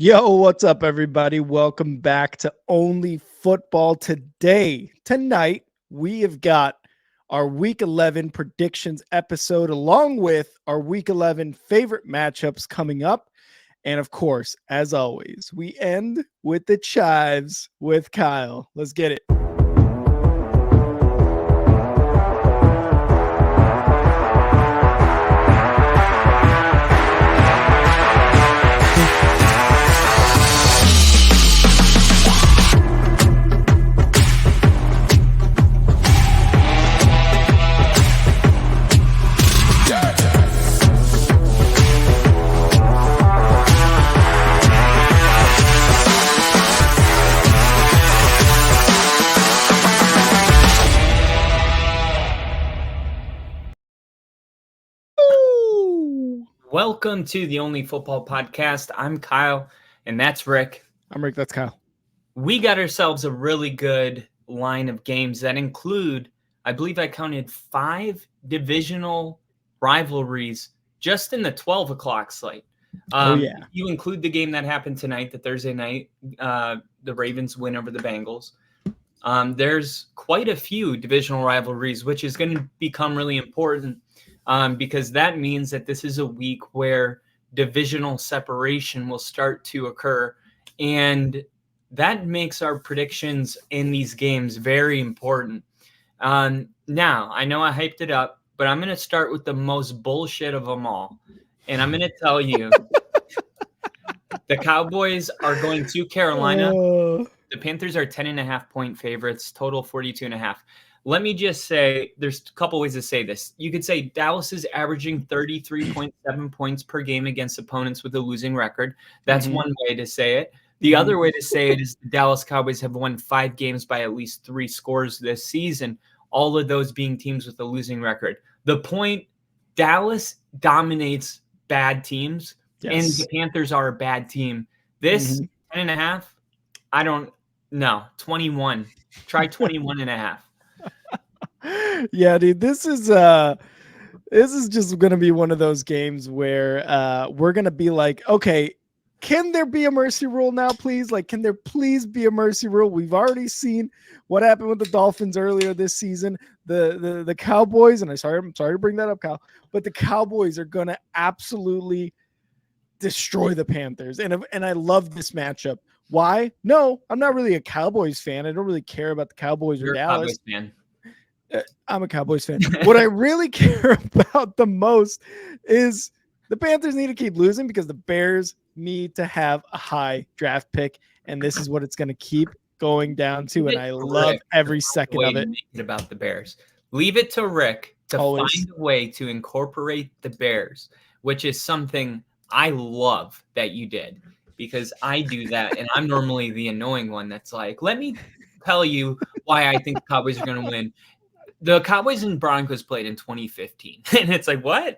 Yo, what's up, everybody? Welcome back to Only Football Today. Tonight, we have got our Week 11 predictions episode, along with our Week 11 favorite matchups coming up. And of course, as always, we end with the chives with Kyle. Let's get it. Welcome to the Only Football Podcast. I'm Kyle, and that's Rick. I'm Rick, that's Kyle. We got ourselves a really good line of games that include, I believe I counted 5 divisional rivalries just in the 12 o'clock slate. You include the game that happened tonight, the Thursday night, the Ravens win over the Bengals. There's quite a few divisional rivalries, which is going to become really important. Because that means that this is a week where divisional separation will start to occur. And that makes our predictions in these games very important. Now, I know I hyped it up, but I'm going to start with the most bullshit of them all. And I'm going to tell you, the Cowboys are going to Carolina. The Panthers are 10.5-point favorites, total 42.5. Let me just say, there's a couple ways to say this. You could say Dallas is averaging 33.7 points per game against opponents with a losing record. That's one way to say it. The other way to say it is the Dallas Cowboys have won 5 games by at least 3 scores this season, all of those being teams with a losing record. The point, Dallas dominates bad teams, and the Panthers are a bad team. This 10.5, I don't know, 21. Try 21.5. Yeah, dude, this is just gonna be one of those games where we're gonna be like, okay, can there be a mercy rule now, please? Like, can there please be a mercy rule? We've already seen what happened with the Dolphins earlier this season. The Cowboys, and I'm sorry to bring that up, Kyle, but the Cowboys are gonna absolutely destroy the Panthers, and I love this matchup. Why? No, I'm not really a Cowboys fan. I don't really care about the Cowboys or Dallas. Cowboys fan. I'm a Cowboys fan. What I really care about the most is the Panthers need to keep losing because the Bears need to have a high draft pick, and this is what it's going to keep going down to, and I love every second of it. Make it about the Bears. Leave it to Rick to find a way to incorporate the Bears, which is something I love that you did, because I do that, and I'm normally the annoying one that's like, let me tell you why I think the Cowboys are going to win. The Cowboys and Broncos played in 2015. And it's like, what?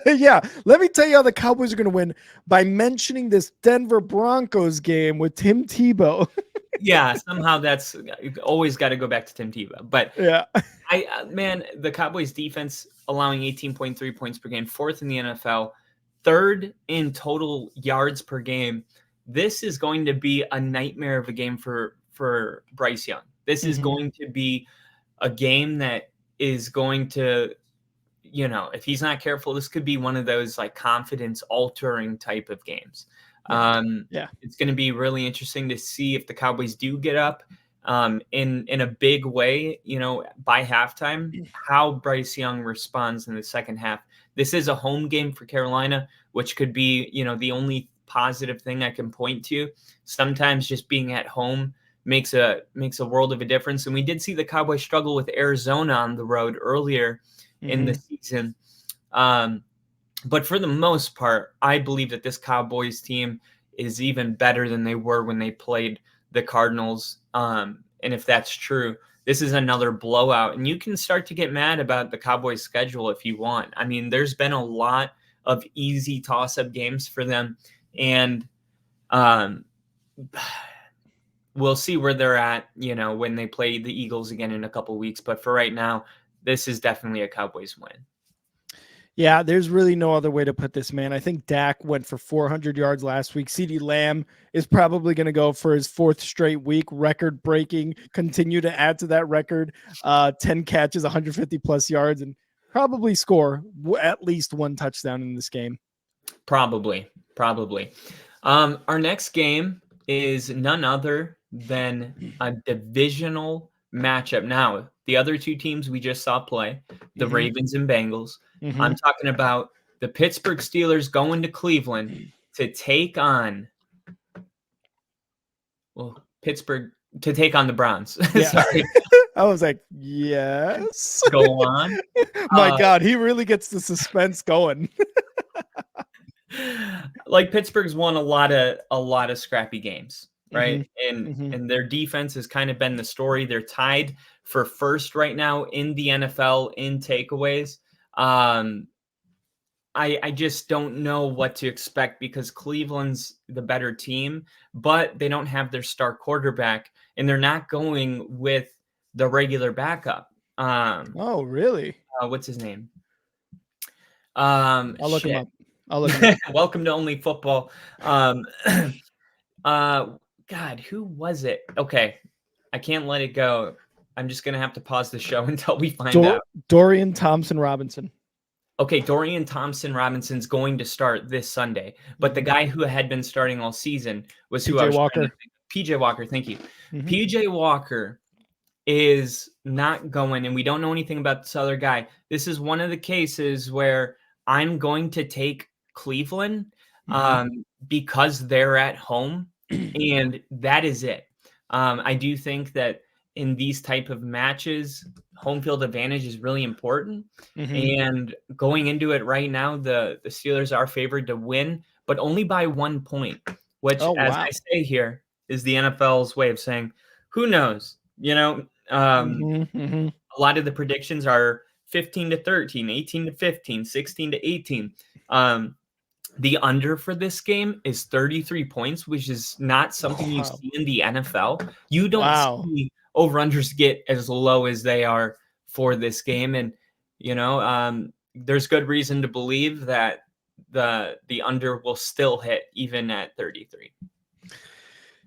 Yeah. Let me tell you how the Cowboys are going to win by mentioning this Denver Broncos game with Tim Tebow. Yeah. Somehow that's always got to go back to Tim Tebow. But yeah, the Cowboys defense allowing 18.3 points per game, 4th in the NFL, 3rd in total yards per game. This is going to be a nightmare of a game for Bryce Young. This is going to be a game that is going to, if he's not careful, this could be one of those like confidence altering type of games. It's going to be really interesting to see if the Cowboys do get up in a big way, by halftime, how Bryce Young responds in the second half. This is a home game for Carolina, which could be, the only positive thing I can point to. Sometimes just being at home makes a world of a difference. And we did see the Cowboys struggle with Arizona on the road earlier in the season. But for the most part, I believe that this Cowboys team is even better than they were when they played the Cardinals. And if that's true, this is another blowout. And you can start to get mad about the Cowboys schedule if you want. I mean, there's been a lot of easy toss-up games for them. And we'll see where they're at, when they play the Eagles again in a couple weeks. But for right now, this is definitely a Cowboys win. Yeah, there's really no other way to put this, man. I think Dak went for 400 yards last week. CeeDee Lamb is probably going to go for his fourth straight week, record breaking, continue to add to that record. 10 catches, 150 plus yards, and probably score at least one touchdown in this game. Probably. Our next game is none other than a divisional matchup. Now, the other two teams we just saw play, the Ravens and Bengals. I'm talking about the Pittsburgh Steelers going to Cleveland to take on Pittsburgh to take on the Browns. Yeah. Sorry. I was like, yes. Go on. My God, he really gets the suspense going. Like Pittsburgh's won a lot of scrappy games, right? And their defense has kind of been the story. They're tied for first right now in the NFL in takeaways. I just don't know what to expect because Cleveland's the better team, but they don't have their star quarterback, and they're not going with the regular backup. Oh, really? What's his name? I'll look him up. Welcome to Only Football. God, who was it? Okay, I can't let it go. I'm just gonna have to pause the show until we find out. Dorian Thompson-Robinson. Okay, Dorian Thompson-Robinson's going to start this Sunday, but the guy who had been starting all season was who I was Walker. PJ Walker. Thank you. PJ Walker is not going, and we don't know anything about this other guy. This is one of the cases where I'm going to take Cleveland because they're at home, and that is it. I do think that in these type of matches, home field advantage is really important. And going into it right now, the Steelers are favored to win, but only by 1 point, which, I say here, is the NFL's way of saying, who knows? You know, a lot of the predictions are 15-13, 18-15, 16-18. The under for this game is 33 points, which is not something you see in the NFL. You don't see over-unders get as low as they are for this game. And, you know, there's good reason to believe that the under will still hit even at 33.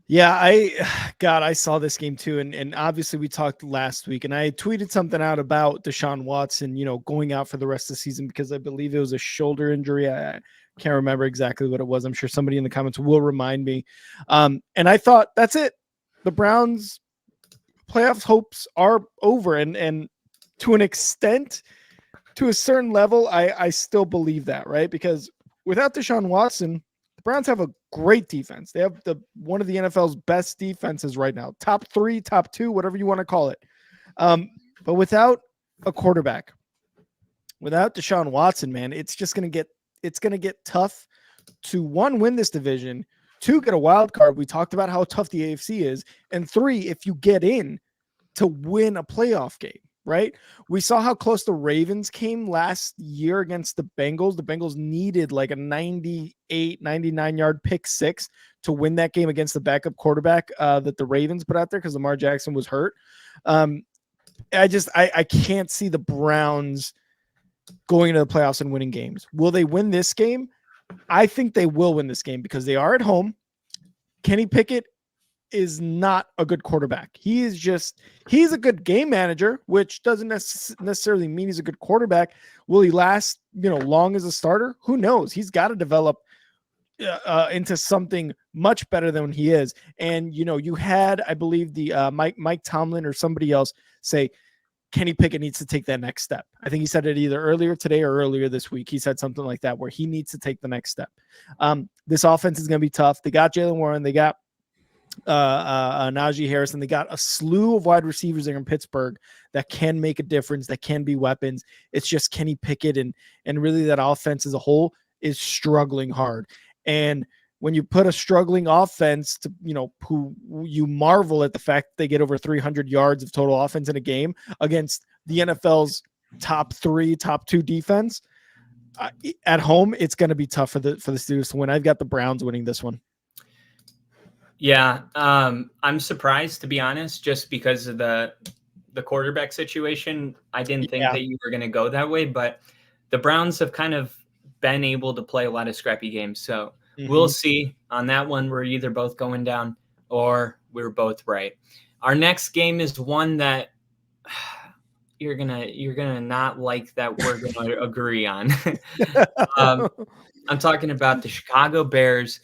Yeah, I saw this game too. And obviously we talked last week and I tweeted something out about Deshaun Watson, you know, going out for the rest of the season because I believe it was a shoulder injury. I can't remember exactly what it was. I'm sure somebody in the comments will remind me. And I thought that's it. The Browns playoff hopes are over. And to an extent, to a certain level, I still believe that, right? Because without Deshaun Watson, the Browns have a great defense. They have one of the NFL's best defenses right now. Top 3, top 2, whatever you want to call it. But without a quarterback, without Deshaun Watson, man, it's going to get tough to 1, win this division, 2, get a wild card. We talked about how tough the AFC is. And 3, if you get in, to win a playoff game, right? We saw how close the Ravens came last year against the Bengals. The Bengals needed like a 98, 99-yard pick 6 to win that game against the backup quarterback that the Ravens put out there because Lamar Jackson was hurt. I can't see the Browns going into the playoffs and winning games. Will they win this game? I think they will win this game because they are at home. Kenny Pickett is not a good quarterback. He's a good game manager, which doesn't necessarily mean he's a good quarterback. Will he last, long as a starter? Who knows? He's got to develop into something much better than he is. And, you had, I believe the Mike Tomlin or somebody else say, Kenny Pickett needs to take that next step. I think he said it either earlier today or earlier this week. He said something like that, where he needs to take the next step. This offense is going to be tough. They got Jaylen Warren. They got Najee Harris, and they got a slew of wide receivers there in Pittsburgh that can make a difference, that can be weapons. It's just Kenny Pickett and really that offense as a whole is struggling hard. And when you put a struggling offense to, who you marvel at the fact that they get over 300 yards of total offense in a game against the NFL's top 3, top 2 defense at home, it's going to be tough for the Steelers to win. I've got the Browns winning this one. Yeah, I'm surprised, to be honest, just because of the quarterback situation. I didn't think that you were going to go that way, but the Browns have kind of been able to play a lot of scrappy games. So we'll Mhm. see on that one. We're either both going down or we're both right. Our next game is one that you're gonna not like that we're gonna agree on. um, I'm talking about the Chicago Bears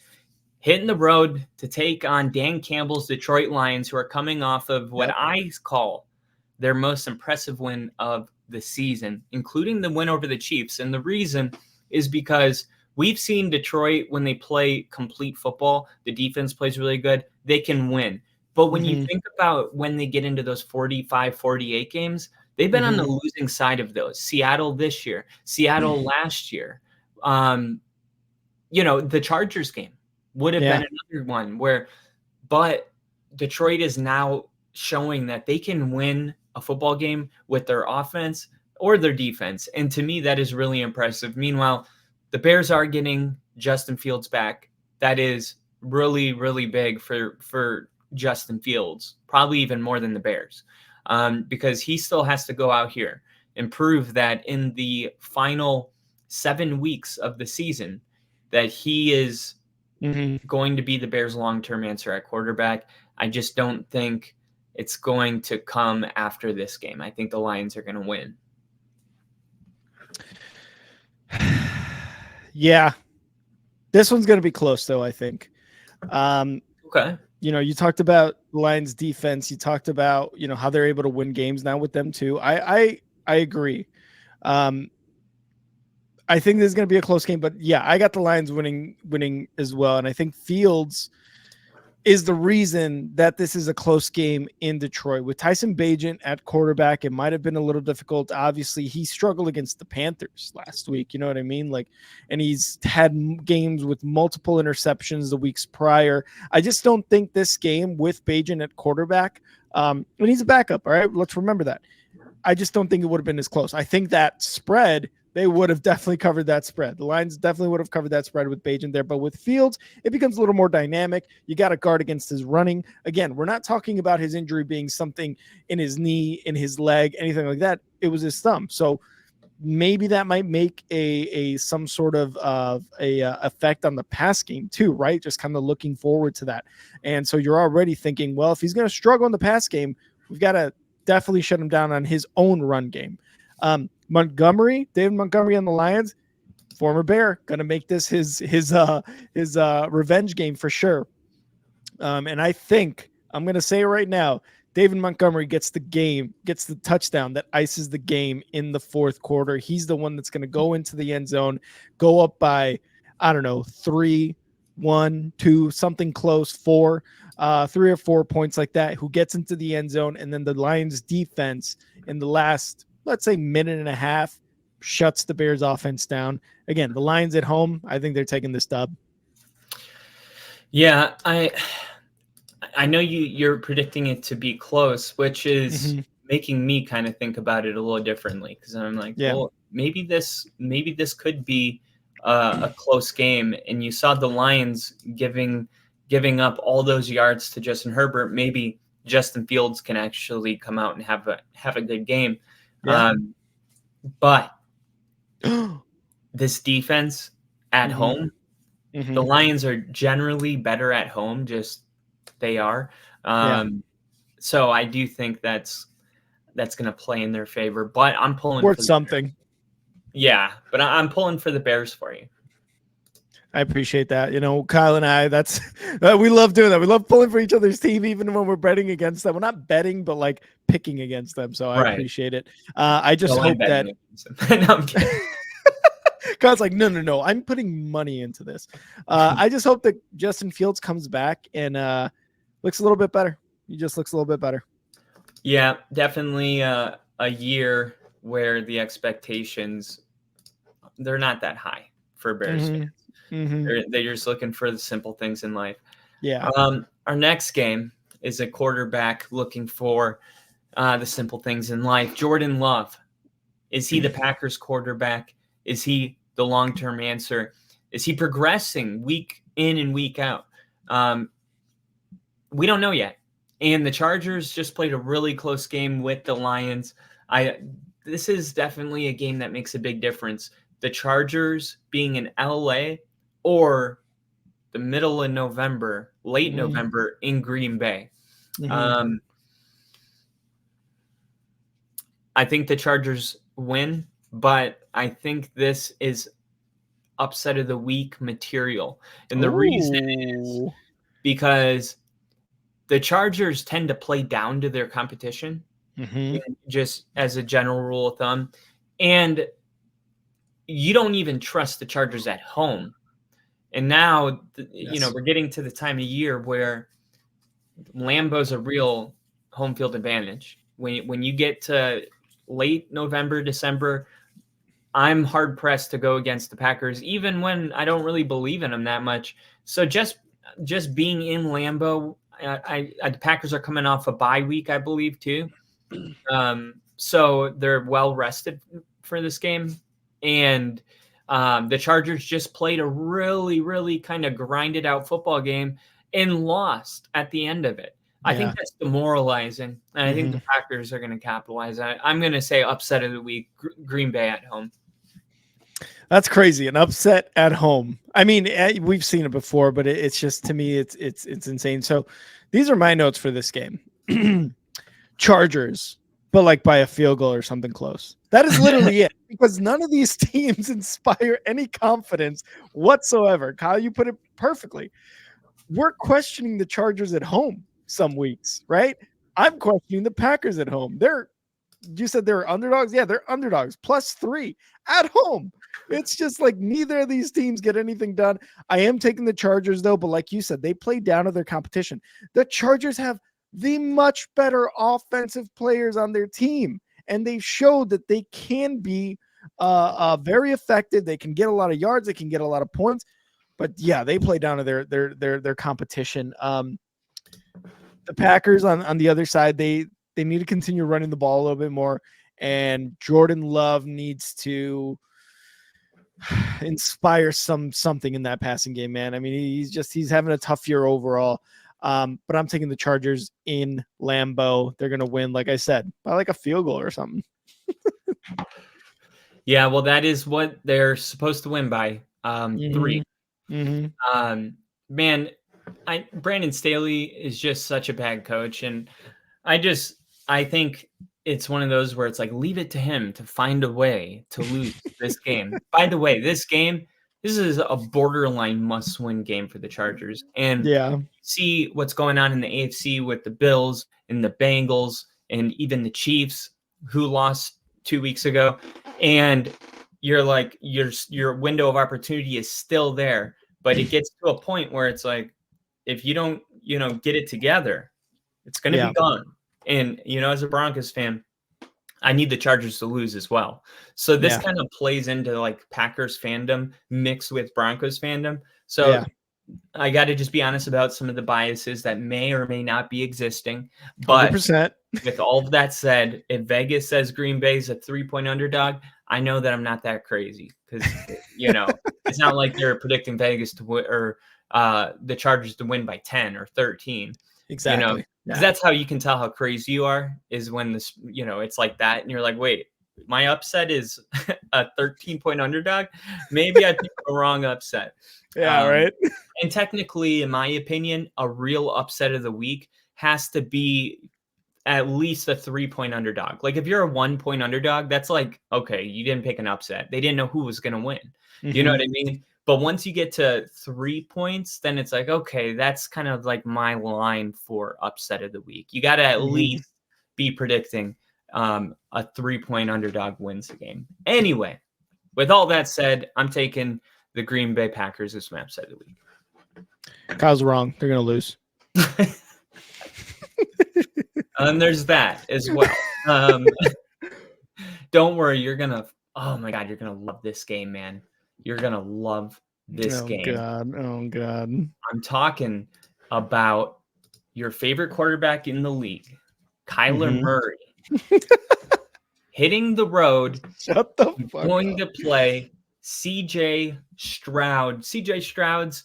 hitting the road to take on Dan Campbell's Detroit Lions, who are coming off of what Yep. I call their most impressive win of the season, including the win over the Chiefs. And the reason is because we've seen Detroit, when they play complete football, the defense plays really good, they can win. But when you Mhm. think about when they get into those 45, 48 games, they've been on the Mhm. losing side of those. Seattle this year, Seattle last year. Um, the Chargers game would have Yeah. been another one where, but Detroit is now showing that they can win a football game with their offense or their defense. And to me, that is really impressive. Meanwhile, the Bears are getting Justin Fields back. That is really, really big for Justin Fields, probably even more than the Bears, because he still has to go out here and prove that in the final 7 weeks of the season that he is Mhm. going to be the Bears' long-term answer at quarterback. I just don't think it's going to come after this game. I think the Lions are going to win. Yeah. This one's going to be close, though, I think. Um, Okay. you talked about Lions defense. You talked about, how they're able to win games now with them too. I agree. Um, I think this is going to be a close game, but yeah, I got the Lions winning as well. And I think Fields is the reason that this is a close game in Detroit. With Tyson Bagent at quarterback, it might have been a little difficult. Obviously, he struggled against the Panthers last week. You know what I mean? And he's had games with multiple interceptions the weeks prior. I just don't think this game with Bagent at quarterback, and he's a backup. All right, let's remember that. I just don't think it would have been as close. I think that spread, they would have definitely covered that spread. The Lions definitely would have covered that spread with Bagent there. But with Fields, it becomes a little more dynamic. You got to guard against his running. Again, we're not talking about his injury being something in his knee, in his leg, anything like that. It was his thumb. So maybe that might make a some sort of effect on the pass game too, right? Just kind of looking forward to that. And so you're already thinking, well, if he's going to struggle in the pass game, we've got to definitely shut him down on his own run game. David Montgomery on the Lions, former Bear, going to make this his revenge game for sure. And I think I'm going to say right now, David Montgomery gets the touchdown that ices the game in the fourth quarter. He's the one that's going to go into the end zone, go up by, I don't know, 3, 1, 2, something close, 4, 3 or 4 points like that, who gets into the end zone. And then the Lions defense in the last, let's say, minute and a half shuts the Bears offense down. Again, the Lions at home, I think they're taking this dub. Yeah, I know you're predicting it to be close, which is making me kind of think about it a little differently, because I'm like, Yeah. well, maybe this could be a close game. And you saw the Lions giving up all those yards to Justin Herbert. Maybe Justin Fields can actually come out and have a good game. Yeah. But this defense at home, the Lions are generally better at home. Just they are. Yeah. So I do think that's going to play in their favor. But I'm pulling Worth for something. yeah, but I'm pulling for the Bears for you. I appreciate that. Kyle and I, that's we love doing that. We love pulling for each other's team, even when we're betting against them. We're not betting, but like picking against them. So I Right. appreciate it. I just No, I'm hope that betting against them. No, I'm kidding. Kyle's like, no. I'm putting money into this. I just hope that Justin Fields comes back and looks a little bit better. He just looks a little bit better. Yeah, definitely a year where the expectations, they're not that high for Bears fans. They're just looking for the simple things in life. Yeah. Our next game is a quarterback looking for the simple things in life. Jordan Love. Is he the Packers quarterback? Is he the long-term answer? Is he progressing week in and week out? We don't know yet. And the Chargers just played a really close game with the Lions. this is definitely a game that makes a big difference. The Chargers being in LA or the middle of November, late November in Green Bay. I think the Chargers win, but I think this is upset of the week material. And the reason is because the Chargers tend to play down to their competition, just as a general rule of thumb. And you don't even trust the Chargers at home. And now, we're getting to the time of year where Lambeau's a real home field advantage. When you get to late November, December, I'm hard pressed to go against the Packers, even when I don't really believe in them that much. So just being in Lambeau, the Packers are coming off a bye week, I believe, too. So they're well rested for this game. And the Chargers just played a really, really kind of grinded out football game and lost at the end of it. I think that's demoralizing. And I think the Packers are going to capitalize on it. I'm going to say upset of the week, Green Bay at home. That's crazy. An upset at home. I mean, we've seen it before, but it's just, to me, it's insane. So these are my notes for this game. Chargers, but like by a field goal or something close. That is literally it, because none of these teams inspire any confidence whatsoever. Kyle, you put it perfectly. We're questioning the Chargers at home some weeks, right? I'm questioning the Packers at home. You said they're underdogs? Yeah, they're underdogs. +3 at home. It's just like neither of these teams get anything done. I am taking the Chargers, though, but like you said, they play down to their competition. The Chargers have the much better offensive players on their team, and they've showed that they can be very effective. They can get a lot of yards. They can get a lot of points. But, yeah, they play down to their competition. The Packers on the other side, they need to continue running the ball a little bit more, and Jordan Love needs to inspire something in that passing game, man. I mean, he's having a tough year overall. But I'm taking the Chargers in Lambeau. They're going to win, like I said, by like a field goal or something. Yeah, well, that is what they're supposed to win by, 3. Man, Brandon Staley is just such a bad coach, and I think it's one of those where it's like, leave it to him to find a way to lose this game. By the way, this is a borderline must-win game for the Chargers. And see what's going on in the AFC with the Bills and the Bengals and even the Chiefs, who lost 2 weeks ago. And you're like, your window of opportunity is still there. But it gets to a point where it's like, if you don't, get it together, it's going to be gone. And, as a Broncos fan, I need the Chargers to lose as well. So this kind of plays into like Packers fandom mixed with Broncos fandom. So I got to just be honest about some of the biases that may or may not be existing. But 100%. With all of that said, if Vegas says Green Bay's a 3-point underdog, I know that I'm not that crazy, because, it's not like they're predicting Vegas to win or the Chargers to win by 10 or 13. Exactly. Because that's how you can tell how crazy you are, is when this, it's like that. And you're like, wait, my upset is a 13-point underdog. Maybe I picked the wrong upset. Yeah, right. And technically, in my opinion, a real upset of the week has to be at least a 3-point underdog. Like if you're a 1-point underdog, that's like, okay, you didn't pick an upset. They didn't know who was going to win. You know what I mean? But once you get to 3 points, then it's like, okay, that's kind of like my line for upset of the week. You got to at least be predicting a 3-point underdog wins the game. Anyway, with all that said, I'm taking the Green Bay Packers as my upset of the week. Kyle's wrong. They're going to lose. And there's that as well. Don't worry. Oh my God, you're going to love this game, man. You're going to love this game. Oh, God. I'm talking about your favorite quarterback in the league, Kyler Murray, hitting the road, Shut the fuck going up. to play CJ Stroud. CJ Stroud's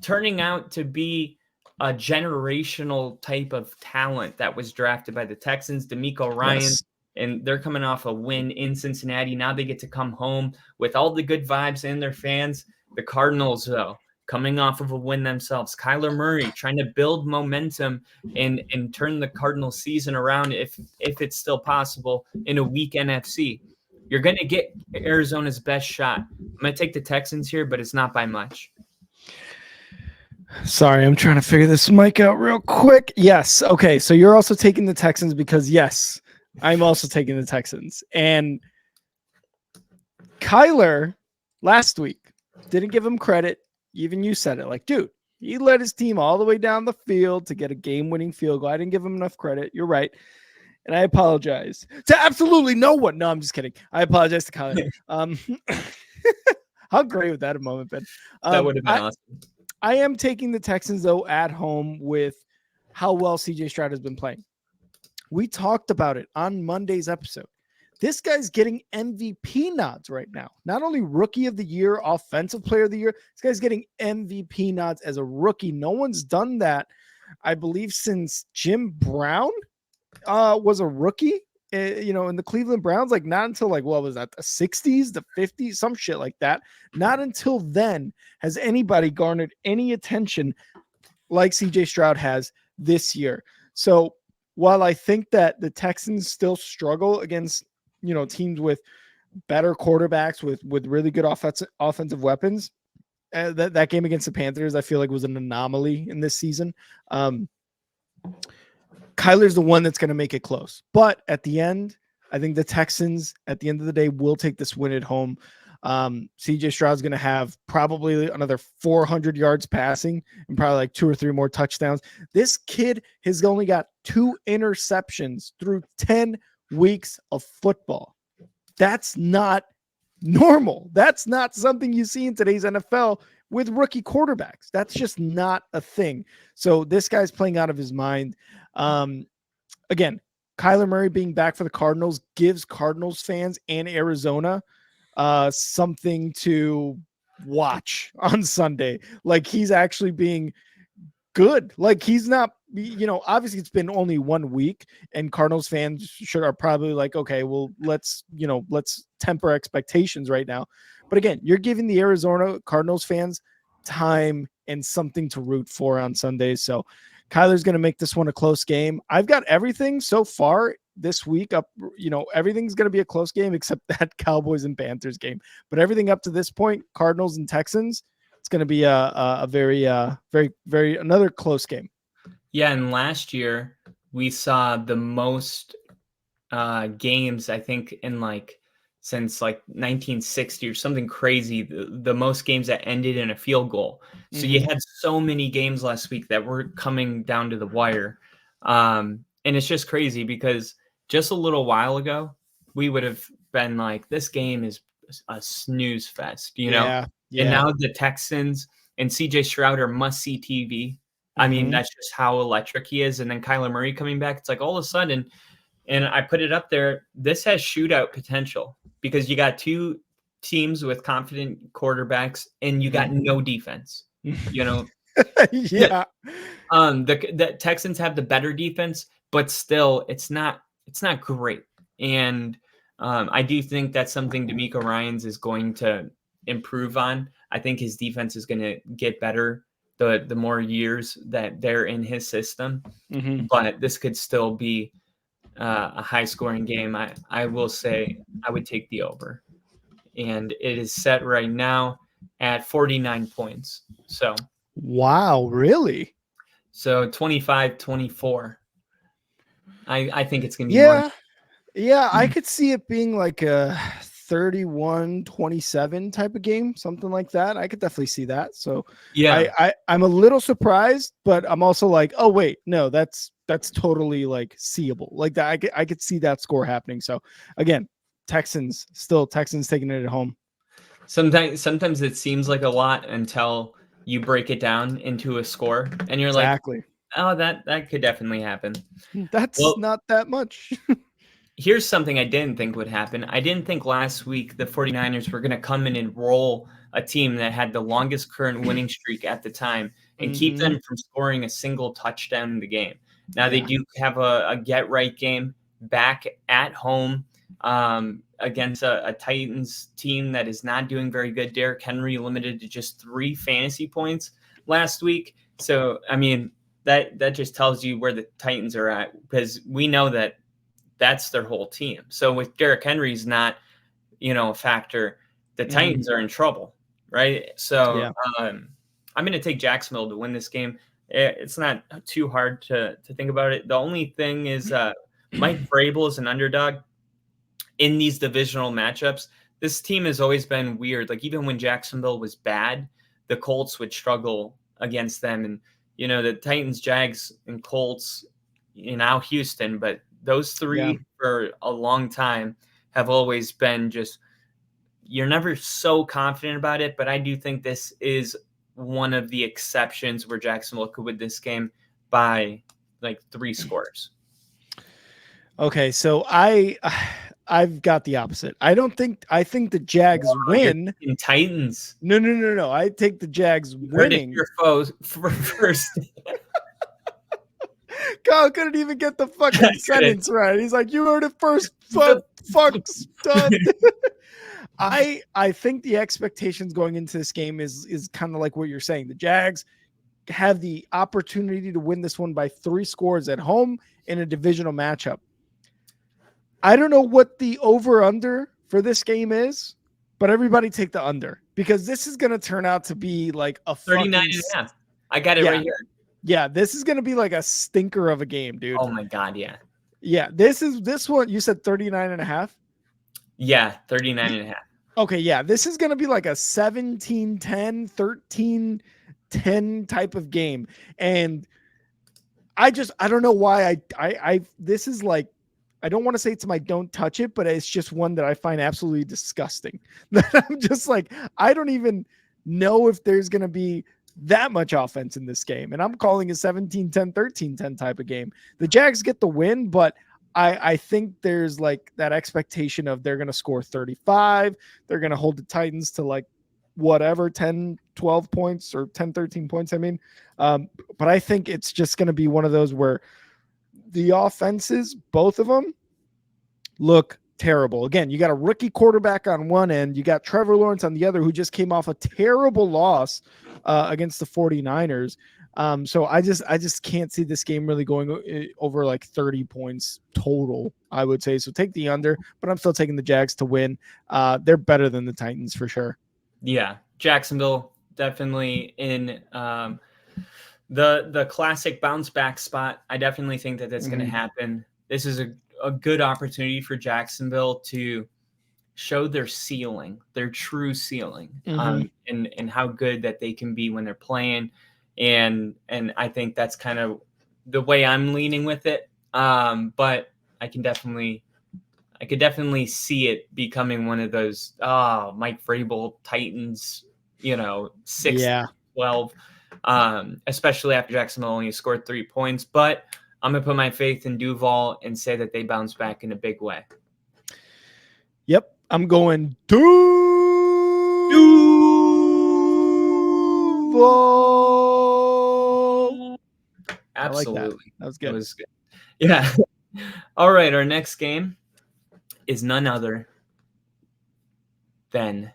turning out to be a generational type of talent that was drafted by the Texans. DeMeco Ryans and they're coming off a win in Cincinnati. Now they get to come home with all the good vibes and their fans. The Cardinals, though, coming off of a win themselves. Kyler Murray trying to build momentum and turn the Cardinals season around if it's still possible in a weak NFC. You're going to get Arizona's best shot. I'm going to take the Texans here, but it's not by much. Sorry, I'm trying to figure this mic out real quick. Yes. Okay. So you're also taking the Texans because, yes, I'm also taking the Texans. And Kyler last week didn't give him credit. Even you said it. Like, dude, he led his team all the way down the field to get a game-winning field goal. I didn't give him enough credit. You're right. And I apologize to absolutely no one. No, I'm just kidding. I apologize to Kyler. How great would that have moment been? That would have been awesome. I am taking the Texans, though, at home with how well CJ Stroud has been playing. We talked about it on Monday's episode. This guy's getting MVP nods right now. Not only Rookie of the Year, Offensive Player of the Year, this guy's getting MVP nods as a rookie. No one's done that, I believe, since Jim Brown was a rookie, in the Cleveland Browns. Like, not until, like, what was that, the 60s, the 50s, some shit like that. Not until then has anybody garnered any attention like CJ Stroud has this year. So while I think that the Texans still struggle against, teams with better quarterbacks with really good offensive weapons, that game against the Panthers, I feel like, was an anomaly in this season. Kyler's the one that's going to make it close. But at the end, I think the Texans, at the end of the day, will take this win at home. CJ Stroud's going to have probably another 400 yards passing and probably like 2 or 3 more touchdowns. This kid has only got 2 interceptions through 10 weeks of football. That's not normal. That's not something you see in today's NFL with rookie quarterbacks. That's just not a thing. So this guy's playing out of his mind. Again, Kyler Murray being back for the Cardinals gives Cardinals fans and Arizona something to watch on Sunday. Like, he's actually being good. Like, he's not, obviously it's been only 1 week and Cardinals fans are probably like, okay, well, let's temper expectations right now. But again, you're giving the Arizona Cardinals fans time and something to root for on Sundays. So Kyler's going to make this one a close game. I've got everything so far this week up. Everything's going to be a close game except that Cowboys and Panthers game. But everything up to this point, Cardinals and Texans, it's going to be a very, very, very another close game. Yeah, and last year we saw the most games, I think, since 1960 or something crazy, the most games that ended in a field goal. So you had so many games last week that were coming down to the wire. And it's just crazy because just a little while ago, we would have been like, this game is a snooze fest, Yeah. And now the Texans and CJ Stroud are must-see TV. I mean, that's just how electric he is. And then Kyler Murray coming back, it's like all of a sudden, and I put it up there, this has shootout potential because you got 2 teams with confident quarterbacks and you got no defense, Yeah. The Texans have the better defense, but still it's not great. And I do think that's something DeMeco Ryans is going to improve on. I think his defense is going to get better the more years that they're in his system. But this could still be a high-scoring game. I will say I would take the over. And it is set right now at 49 points. So wow, really? So 25-24. I think it's going to be more. Yeah, I could see it being like a 31-27 type of game, something like that. I could definitely see that. So yeah, I'm a little surprised, but I'm also like, oh wait, no, that's totally like seeable. Like that, I could see that score happening. So again, Texans taking it at home. Sometimes it seems like a lot until you break it down into a score, and you're like, oh, that could definitely happen. That's not that much. Here's something I didn't think would happen. I didn't think last week the 49ers were going to come in and roll a team that had the longest current winning streak at the time and keep them from scoring a single touchdown in the game. Now they do have a get-right game back at home against a Titans team that is not doing very good. Derrick Henry limited to just 3 fantasy points last week. So, I mean, that just tells you where the Titans are at, because we know that that's their whole team. So with Derrick Henry's not, a factor, the Titans are in trouble, right? So Yeah. I'm going to take Jacksonville to win this game. It's not too hard to think about it. The only thing is Mike Vrabel is an underdog in these divisional matchups. This team has always been weird. Like, even when Jacksonville was bad, the Colts would struggle against them. And, the Titans, Jags, and Colts, now Houston, but those three for a long time have always been just, you're never so confident about it. But I do think this is one of the exceptions where Jacksonville could win this game by like 3 scores. Okay, so I've got the opposite. I think the Jags win. In Titans. No. I take the Jags winning. Your foes first. Kyle couldn't even get the fucking sentence right. He's like, you heard it first. Fuck stud. I think the expectations going into this game is kind of like what you're saying. The Jags have the opportunity to win this one by 3 scores at home in a divisional matchup. I don't know what the over-under for this game is, but everybody take the under, because this is going to turn out to be like a 39.5. I got it right here. Yeah, this is going to be like a stinker of a game, dude. Oh my God, yeah. Yeah, this one, you said 39.5? Yeah, 39.5. Okay, yeah, this is going to be like a 17-10, 13-10 type of game. And I don't know why I this is like, I don't want to say it's my don't touch it, but it's just one that I find absolutely disgusting. That I'm just like, I don't even know if there's going to be that much offense in this game. And I'm calling a 17-10, 13-10 type of game. The Jags get the win, but I think there's like that expectation of they're going to score 35. They're going to hold the Titans to like whatever, 10, 12 points or 10, 13 points. I mean, but I think it's just going to be one of those where the offenses, both of them, look terrible. Again, you got a rookie quarterback on one end. You got Trevor Lawrence on the other, who just came off a terrible loss against the 49ers. So I just can't see this game really going over like 30 points total, I would say. So take the under, but I'm still taking the Jags to win. They're better than the Titans for sure. Yeah, Jacksonville definitely in the classic bounce back spot. I definitely think that that's going to happen. This is a good opportunity for Jacksonville to show their ceiling, their true ceiling, and how good that they can be when they're playing. And I think that's kind of the way I'm leaning with it. But I could definitely see it becoming one of those Mike Vrabel Titans, 6-12, especially after Jacksonville only scored 3 points. But I'm gonna put my faith in Duval and say that they bounce back in a big way. Yep, I'm going Duval. Absolutely, like that was good. That was good. Yeah. All right, our next game is none other than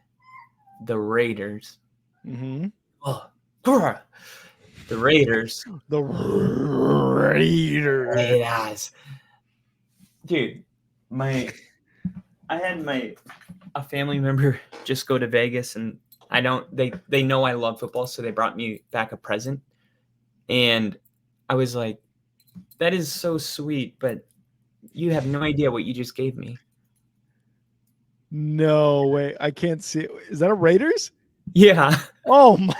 the Raiders. Oh, the Raiders. The Raiders. Dude, I had a family member just go to Vegas, and they know I love football, so they brought me back a present. And I was like, that is so sweet, but you have no idea what you just gave me. No way. I can't see it. Is that a Raiders? Yeah. Oh my.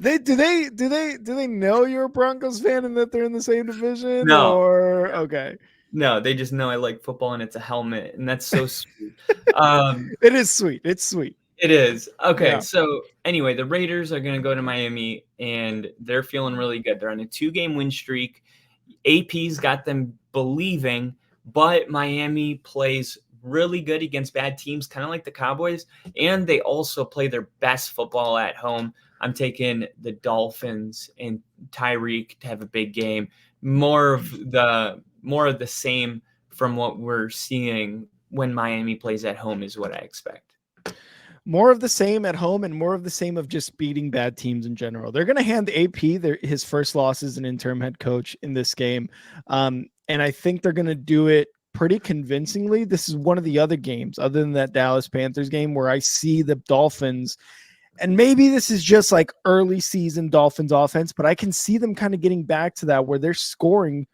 Do they know you're a Broncos fan and that they're in the same division? No. Or okay. No, they just know I like football and it's a helmet, and that's so sweet. It is sweet. It's sweet. It is. Okay, Yeah. So anyway, the Raiders are going to go to Miami, and they're feeling really good. They're on a 2-game win streak. AP's got them believing, but Miami plays really good against bad teams, kind of like the Cowboys, and they also play their best football at home. I'm taking the Dolphins and Tyreek to have a big game. More of the same from what we're seeing when Miami plays at home is what I expect. More of the same at home and more of the same of just beating bad teams in general. They're going to hand AP his first loss as an interim head coach in this game. And I think they're going to do it pretty convincingly. This is one of the other games, other than that Dallas Panthers game, where I see the Dolphins. And maybe this is just like early season Dolphins offense, but I can see them kind of getting back to that where they're scoring,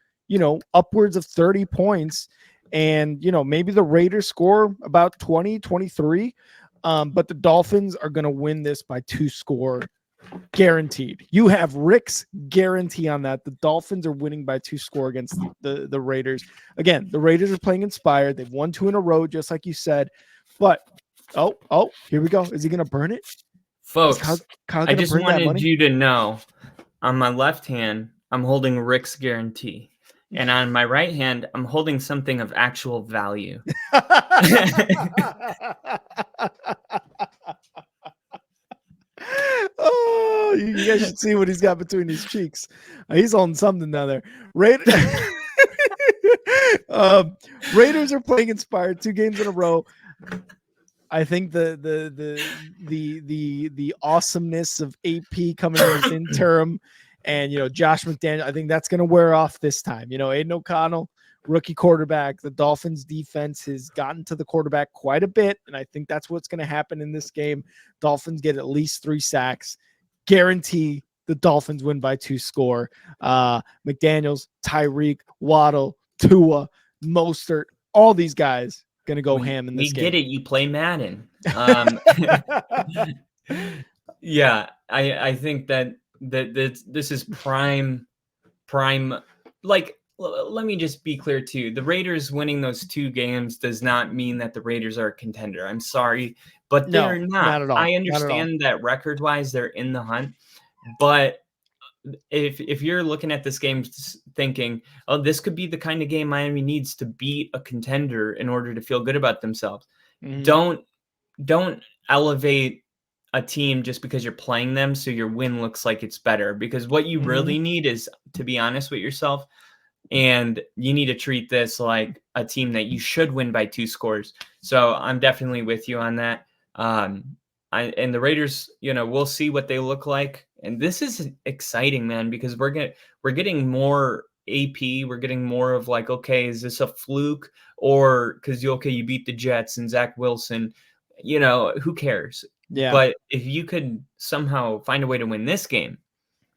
upwards of 30 points. And, maybe the Raiders score about 20, 23. But the Dolphins are going to win this by 2 score, guaranteed. You have Rick's guarantee on that. The Dolphins are winning by 2 score against the Raiders. Again, the Raiders are playing inspired. They've won 2 in a row, just like you said. But, here we go. Is he going to burn it? Folks, Kyle I just wanted money? you to know, on my left hand, I'm holding Rick's guarantee. And on my right hand, I'm holding something of actual value. Oh, you guys should see what he's got between his cheeks. He's holding something down there. Raiders are playing inspired 2 games in a row. I think the awesomeness of AP coming in as interim and, Josh McDaniel, I think that's going to wear off this time. Aiden O'Connell, rookie quarterback. The Dolphins defense has gotten to the quarterback quite a bit, and I think that's what's going to happen in this game. Dolphins get at least 3 sacks. Guarantee the Dolphins win by 2 score. McDaniels, Tyreek, Waddle, Tua, Mostert, all these guys going to go ham in this game. We get it. You play Madden. Yeah, I think that this is prime. Like, let me just be clear too. The Raiders winning those 2 games does not mean that the Raiders are a contender. I'm sorry, but they're not at all. I understand that record-wise they're in the hunt, but if you're looking at this game thinking, oh, this could be the kind of game Miami needs to beat a contender in order to feel good about themselves, don't elevate a team just because you're playing them so your win looks like it's better, because what you really need is to be honest with yourself, and you need to treat this like a team that you should win by 2 scores. So I'm definitely with you on that. And the Raiders, we'll see what they look like. And this is exciting, man, because we're getting more AP. We're getting more of like, okay, is this a fluke? Or because you beat the Jets and Zach Wilson, who cares? Yeah. But if you could somehow find a way to win this game,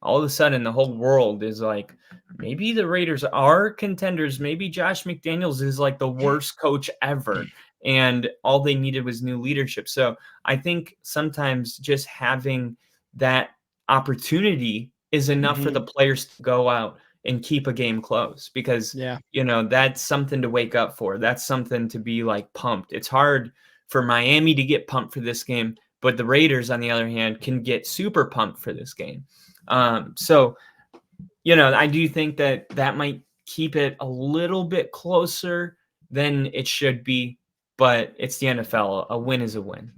all of a sudden the whole world is like, maybe the Raiders are contenders. Maybe Josh McDaniels is like the worst coach ever, and all they needed was new leadership. So I think sometimes just having that opportunity is enough for the players to go out and keep a game close, because, that's something to wake up for. That's something to be like pumped. It's hard for Miami to get pumped for this game, but the Raiders, on the other hand, can get super pumped for this game. So, I do think that might keep it a little bit closer than it should be, but it's the NFL. A win is a win.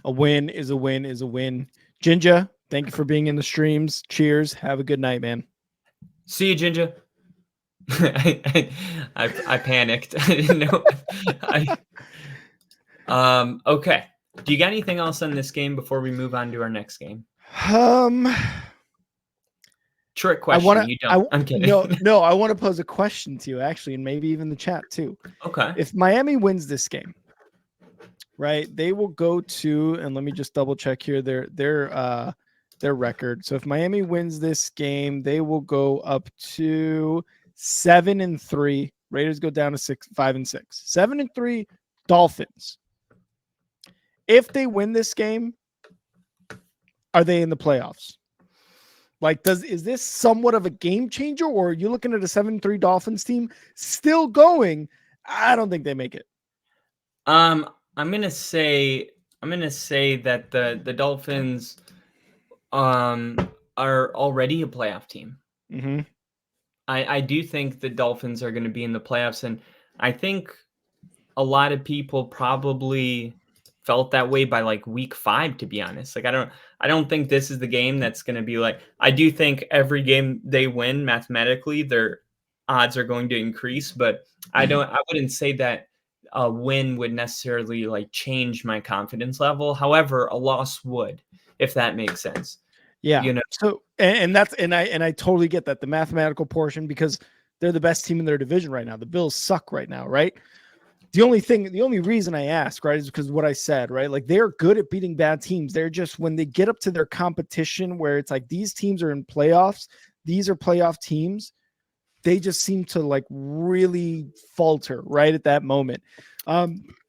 A win is a win is a win. Jinja, thank you for being in the streams. Cheers. Have a good night, man. See you, Jinja. I panicked. I didn't know. Okay. Do you got anything else on this game before we move on to our next game? Trick question. I'm kidding. No, I want to pose a question to you, actually, and maybe even the chat too. Okay. If Miami wins this game, right, they will go to, and let me just double check here their record. So if Miami wins this game, they will go up to 7-3. Raiders go down to 5-6. 7-3 Dolphins. If they win this game, are they in the playoffs? Like, is this somewhat of a game changer, or are you looking at a 7-3 Dolphins team still going? I don't think they make it. I'm gonna say that the Dolphins are already a playoff team. Mm-hmm. I do think the Dolphins are going to be in the playoffs, and I think a lot of people probably felt that way by like week 5, to be honest. Like I don't think this is the game that's going to be like, I do think every game they win mathematically, their odds are going to increase, but I wouldn't say that a win would necessarily like change my confidence level. However, a loss would, if that makes sense. Yeah. You know, So I totally get that, the mathematical portion, because they're the best team in their division right now. The Bills suck right now, right? The only reason I ask, right, is because what I said, right? Like, they're good at beating bad teams. They're just, when they get up to their competition where it's like these teams are in playoffs, these are playoff teams, they just seem to like really falter right at that moment.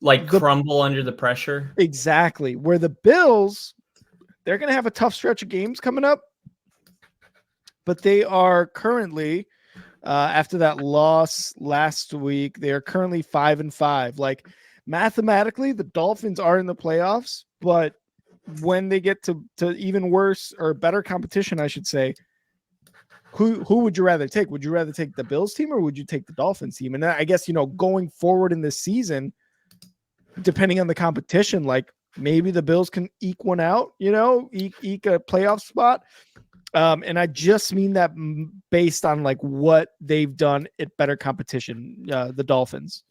Like crumble under the pressure. Exactly. Where the Bills, they're going to have a tough stretch of games coming up, but they are currently, after that loss last week, they are currently 5-5. Like, mathematically, the Dolphins are in the playoffs, but when they get to even worse or better competition, I should say, who would you rather take? Would you rather take the Bills team or would you take the Dolphins team? And I guess, going forward in this season, depending on the competition, like, maybe the Bills can eke one out, eke a playoff spot. And I just mean that based on like what they've done at better competition, the Dolphins.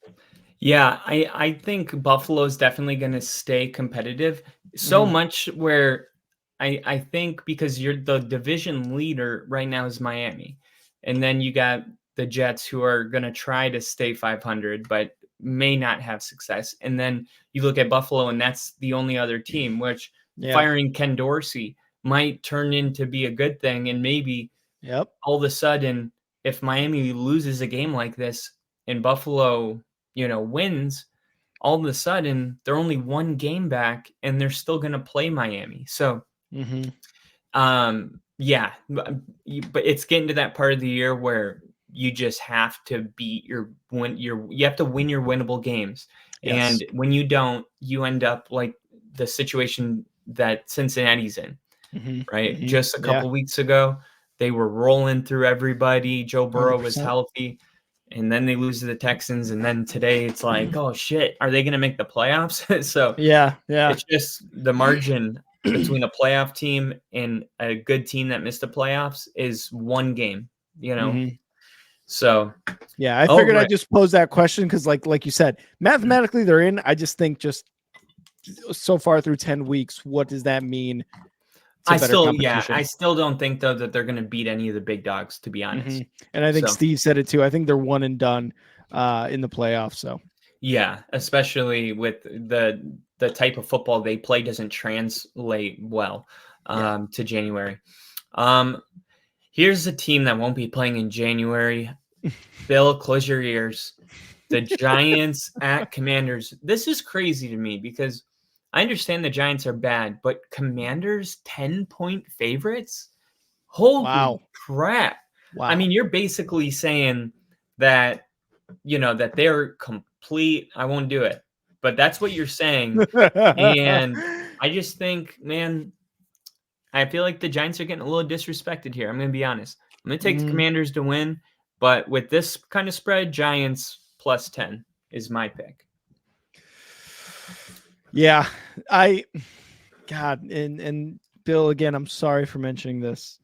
Yeah, I think Buffalo is definitely going to stay competitive. So much where I think, because you're the division leader right now is Miami. And then you got the Jets, who are going to try to stay 500, but may not have success. And then you look at Buffalo, and that's the only other team, which firing Ken Dorsey might turn into be a good thing. And maybe all of a sudden, if Miami loses a game like this and Buffalo, wins, all of a sudden they're only one game back and they're still going to play Miami. So, yeah, but it's getting to that part of the year where you just have to beat you have to win your winnable games. Yes. And when you don't, you end up like the situation that Cincinnati's in, right? Just a couple weeks ago, they were rolling through everybody. Joe Burrow 100%. Was healthy. And then they lose to the Texans. And then today it's like, oh shit, are they going to make the playoffs? So yeah, it's just the margin between a playoff team and a good team that missed the playoffs is one game, So yeah, I figured I'd just pose that question because like you said, mathematically they're in. I just think just so far through 10 weeks, what does that mean? I still don't think though that they're going to beat any of the big dogs, to be honest. And I think Steve said it too. I think they're one and done in the playoffs. So yeah, especially with the type of football they play doesn't translate well to January. Here's a team that won't be playing in January. Bill, close your ears. The Giants at Commanders. This is crazy to me because I understand the Giants are bad, but Commanders 10-point favorites? Holy crap. Wow. I mean, you're basically saying that, that they're complete. I won't do it, but that's what you're saying. And I just think, man, I feel like the Giants are getting a little disrespected here. I'm going to be honest. I'm going to take the Commanders to win, but with this kind of spread, Giants plus 10 is my pick. Yeah, and Bill, again, I'm sorry for mentioning this.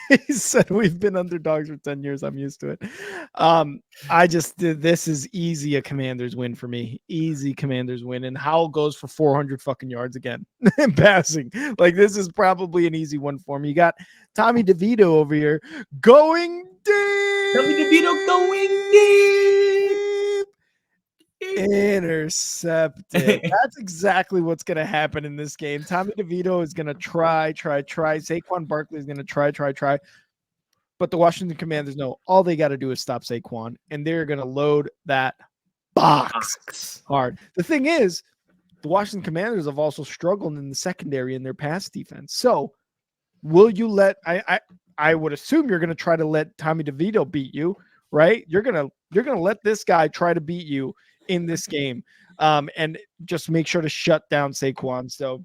He said we've been underdogs for 10 years. I'm used to it. This is easy a Commanders win for me. Easy Commanders win. And Howell goes for 400 fucking yards again in passing. Like, this is probably an easy one for me. You got Tommy DeVito over here going deep. Tommy DeVito going deep. Intercepted. That's exactly what's going to happen in this game. Tommy DeVito is going to try. Saquon Barkley is going to try. But the Washington Commanders know all they got to do is stop Saquon, and they're going to load that box hard. The thing is, the Washington Commanders have also struggled in the secondary in their pass defense. So will you let I would assume you're going to try to let Tommy DeVito beat you, right? You're going to let this guy try to beat you in this game, and just make sure to shut down Saquon. So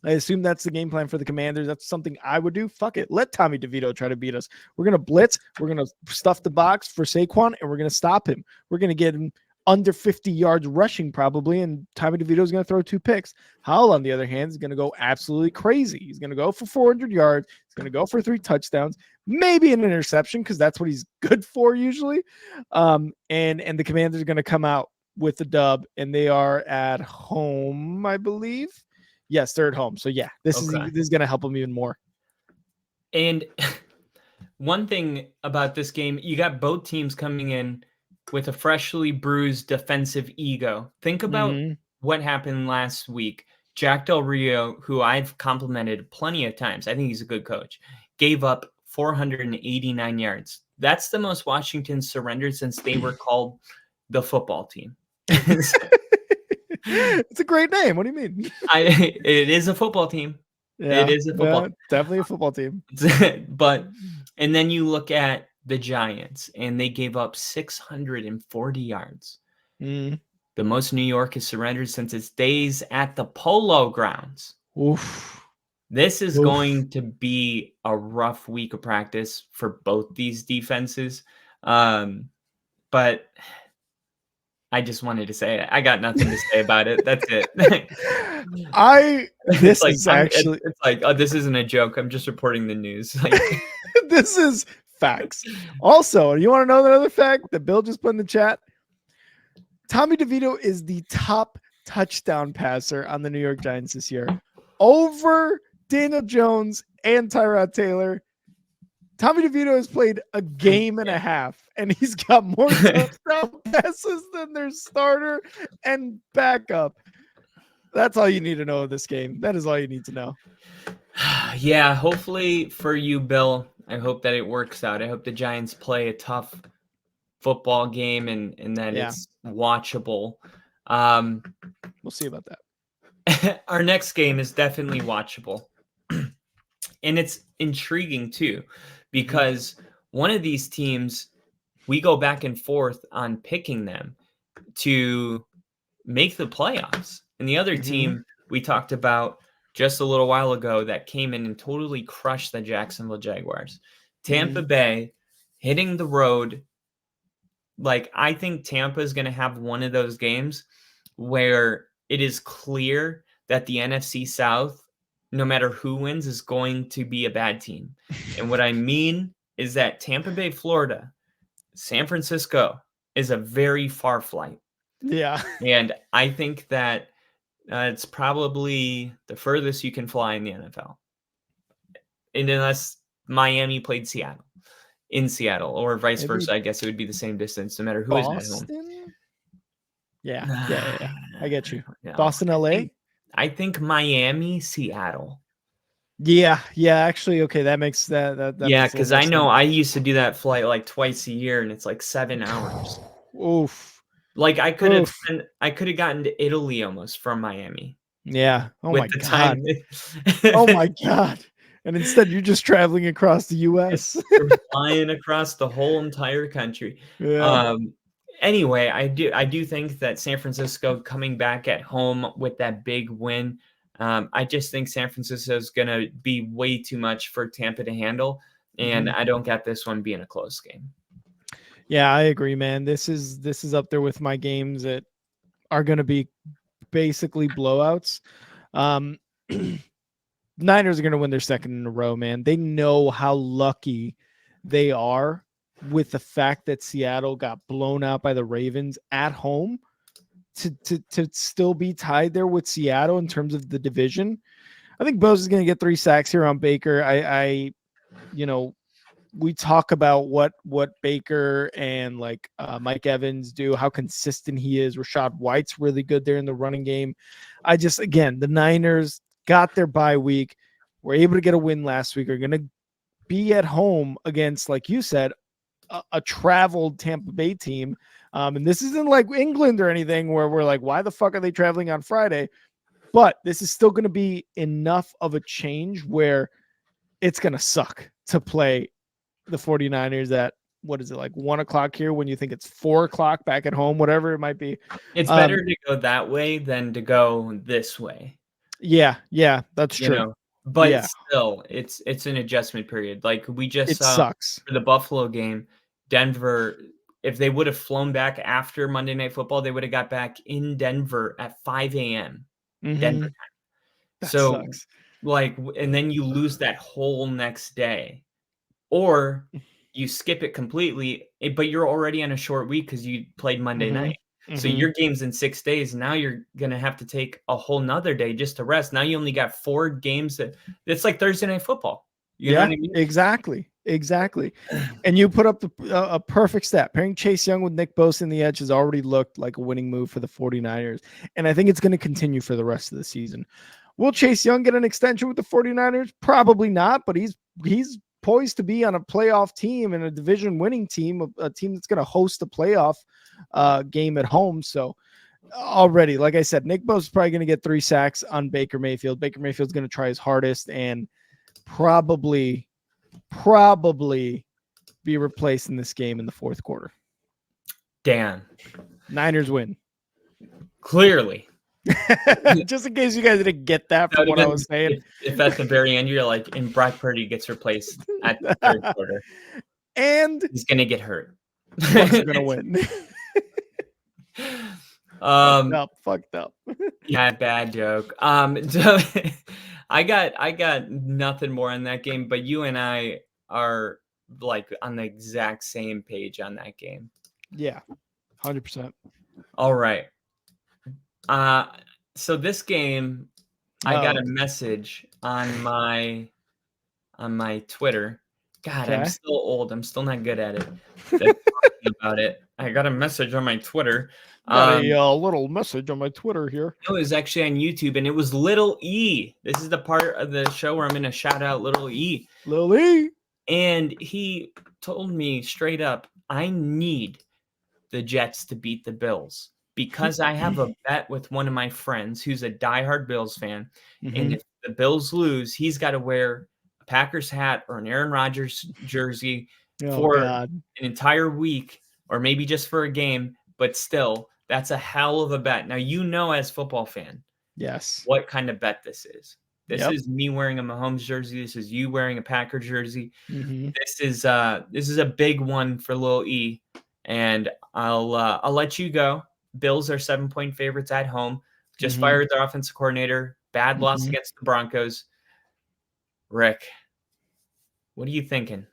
I assume that's the game plan for the Commanders. That's something I would do. Fuck it. Let Tommy DeVito try to beat us. We're going to blitz. We're going to stuff the box for Saquon, and we're going to stop him. We're going to get him under 50 yards rushing probably, and Tommy DeVito is going to throw 2 picks. Howell, on the other hand, is going to go absolutely crazy. He's going to go for 400 yards. He's going to go for 3 touchdowns, maybe an interception because that's what he's good for usually. And the Commanders are going to come out with the dub, and they are at home, I believe. Yes, they're at home. So yeah, this is going to help them even more. And one thing about this game, you got both teams coming in with a freshly bruised defensive ego. Think about what happened last week. Jack Del Rio, who I've complimented plenty of times, I think he's a good coach, gave up 489 yards. That's the most Washington surrendered since they were called the football team. It's a great name. What do you mean? It is a football team. Yeah, it is a football. Definitely a football team. But and then you look at the Giants, and they gave up 640 yards. The most New York has surrendered since its days at the Polo Grounds. Oof. This is going to be a rough week of practice for both these defenses. But I just wanted to say it. I got nothing to say about it. That's it. This is actually it's like, oh, this isn't a joke. I'm just reporting the news. This is facts. Also, you want to know another fact that Bill just put in the chat? Tommy DeVito is the top touchdown passer on the New York Giants this year, over Daniel Jones and Tyrod Taylor. Tommy DeVito has played a game and a half, and he's got more touchdown passes than their starter and backup. That's all you need to know of this game. That is all you need to know. Yeah, hopefully for you, Bill, I hope that it works out. I hope the Giants play a tough football game and that it's watchable. We'll see about that. Our next game is definitely watchable. And it's intriguing too, because one of these teams, we go back and forth on picking them to make the playoffs. And the other team we talked about just a little while ago that came in and totally crushed the Jacksonville Jaguars. Tampa Bay hitting the road. Like, I think Tampa is going to have one of those games where it is clear that the NFC South, no matter who wins, is going to be a bad team. And what I mean is that Tampa Bay, Florida, San Francisco is a very far flight. Yeah. And I think that it's probably the furthest you can fly in the NFL. And unless Miami played Seattle, in Seattle, or vice versa, I guess it would be the same distance no matter who is at home. Yeah. I get you. No. Boston, LA? I think Miami, Seattle. Yeah, actually, okay, that makes that yeah, because I know I used to do that flight like twice a year, and it's like 7 hours. Oof. Like I could have gotten to Italy almost from Miami. Yeah. Oh my god. Oh my god. And instead you're just traveling across the US. You're flying across the whole entire country. Yeah. Anyway, I do think that San Francisco coming back at home with that big win, I just think San Francisco is going to be way too much for Tampa to handle, and I don't get this one being a close game. Yeah, I agree, man. This is up there with my games that are going to be basically blowouts. Niners are going to win their second in a row, man. They know how lucky they are with the fact that Seattle got blown out by the Ravens at home to still be tied there with Seattle in terms of the division. I think Bose is going to get 3 sacks here on Baker. I we talk about what Baker and like Mike Evans do, how consistent he is. Rashad White's really good there in the running game. The Niners got their bye week, were able to get a win last week, are going to be at home against, like you said, a traveled Tampa Bay team. And this isn't like England or anything where we're like, why the fuck are they traveling on Friday? But this is still going to be enough of a change where it's going to suck to play the 49ers at, what is it, like 1 o'clock here when you think it's 4 o'clock back at home, whatever it might be. It's better to go that way than to go this way. Yeah, that's true. But still, it's an adjustment period. Like we just saw sucks. for the Buffalo game, Denver if they would have flown back after Monday Night Football, they would have got back in Denver at 5 a.m. Denver time. That So, sucks. like, and then you lose that whole next day. Or you skip it completely, but you're already on a short week because you played Monday night. So your game's in 6 days. Now you're going to have to take a whole nother day just to rest. Now you only got 4 games. It's like Thursday Night Football. You know what I mean? Exactly. And you put up a perfect stat. Pairing Chase Young with Nick Bosa in the edge has already looked like a winning move for the 49ers. And I think it's going to continue for the rest of the season. Will Chase Young get an extension with the 49ers? Probably not, but he's poised to be on a playoff team and a division winning team, a team that's going to host a playoff game at home. So already, like I said, Nick Bosa is probably going to get 3 sacks on Baker Mayfield. Baker Mayfield's going to try his hardest and probably be replaced in this game in the fourth quarter. Dan. Niners win. Clearly. Just in case you guys didn't get that from what I was saying. If at the very end you're like, and Brock Purdy gets replaced at the third quarter. And he's going to get hurt. Bucks are going to win. Fucked up. Yeah, bad joke. So I got nothing more on that game, but you and I are like on the exact same page on that game. Yeah, 100%. All right. So this game, I got a message on my Twitter. God, I'm still old. I'm still not good at it. Talking about it. I got a message on my Twitter. Got a little message on my Twitter here. It was actually on YouTube, and it was Little E. This is the part of the show where I'm going to shout out Little E. Little E. And he told me straight up, I need the Jets to beat the Bills because I have a bet with one of my friends who's a diehard Bills fan. And if the Bills lose, he's got to wear a Packers hat or an Aaron Rodgers jersey for an entire week, or maybe just for a game, but still, that's a hell of a bet. Now, you know, as football fan, yes, what kind of bet this is. This is me wearing a Mahomes jersey. This is you wearing a Packer jersey. This is a big one for Lil E, and I'll let you go. Bills are 7-point favorites at home. Just fired their offensive coordinator. Bad loss against the Broncos. Rick, what are you thinking?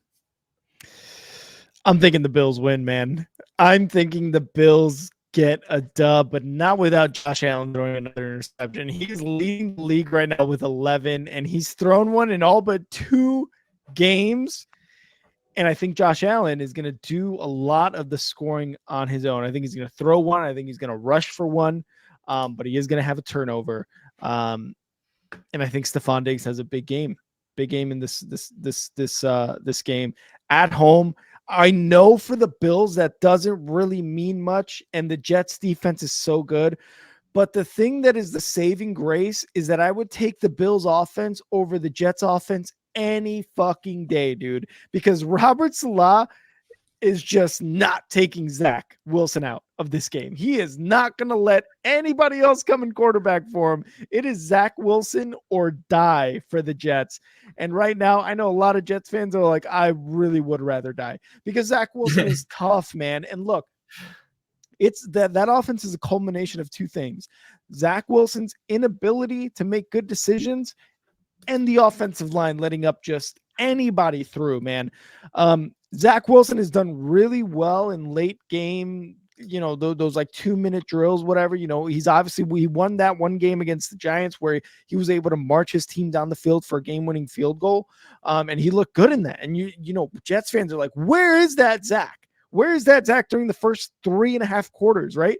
I'm thinking the Bills win, man. I'm thinking the Bills get a dub, but not without Josh Allen throwing another interception. He's leading the league right now with 11, and he's thrown one in all but 2 games. And I think Josh Allen is going to do a lot of the scoring on his own. I think he's going to throw one. I think he's going to rush for one, but he is going to have a turnover. And I think Stephon Diggs has a big game in this game at home. I know for the Bills that doesn't really mean much, and the Jets defense is so good. But the thing that is the saving grace is that I would take the Bills offense over the Jets offense any fucking day, dude, because Robert Saleh is just not taking Zach Wilson out of this game. He is not going to let anybody else come in quarterback for him. It is Zach Wilson or die for the Jets. And right now, I know a lot of Jets fans are like, I really would rather die because Zach Wilson is tough, man. And look, it's that offense is a culmination of 2 things. Zach Wilson's inability to make good decisions and the offensive line letting up just anybody through, man. Zach Wilson has done really well in late game, you know, those like 2-minute drills, whatever, you know, he won that one game against the Giants where he was able to march his team down the field for a game-winning field goal. And he looked good in that. And you know, Jets fans are like, where is that Zach? Where is that Zach during the first 3.5 quarters, right?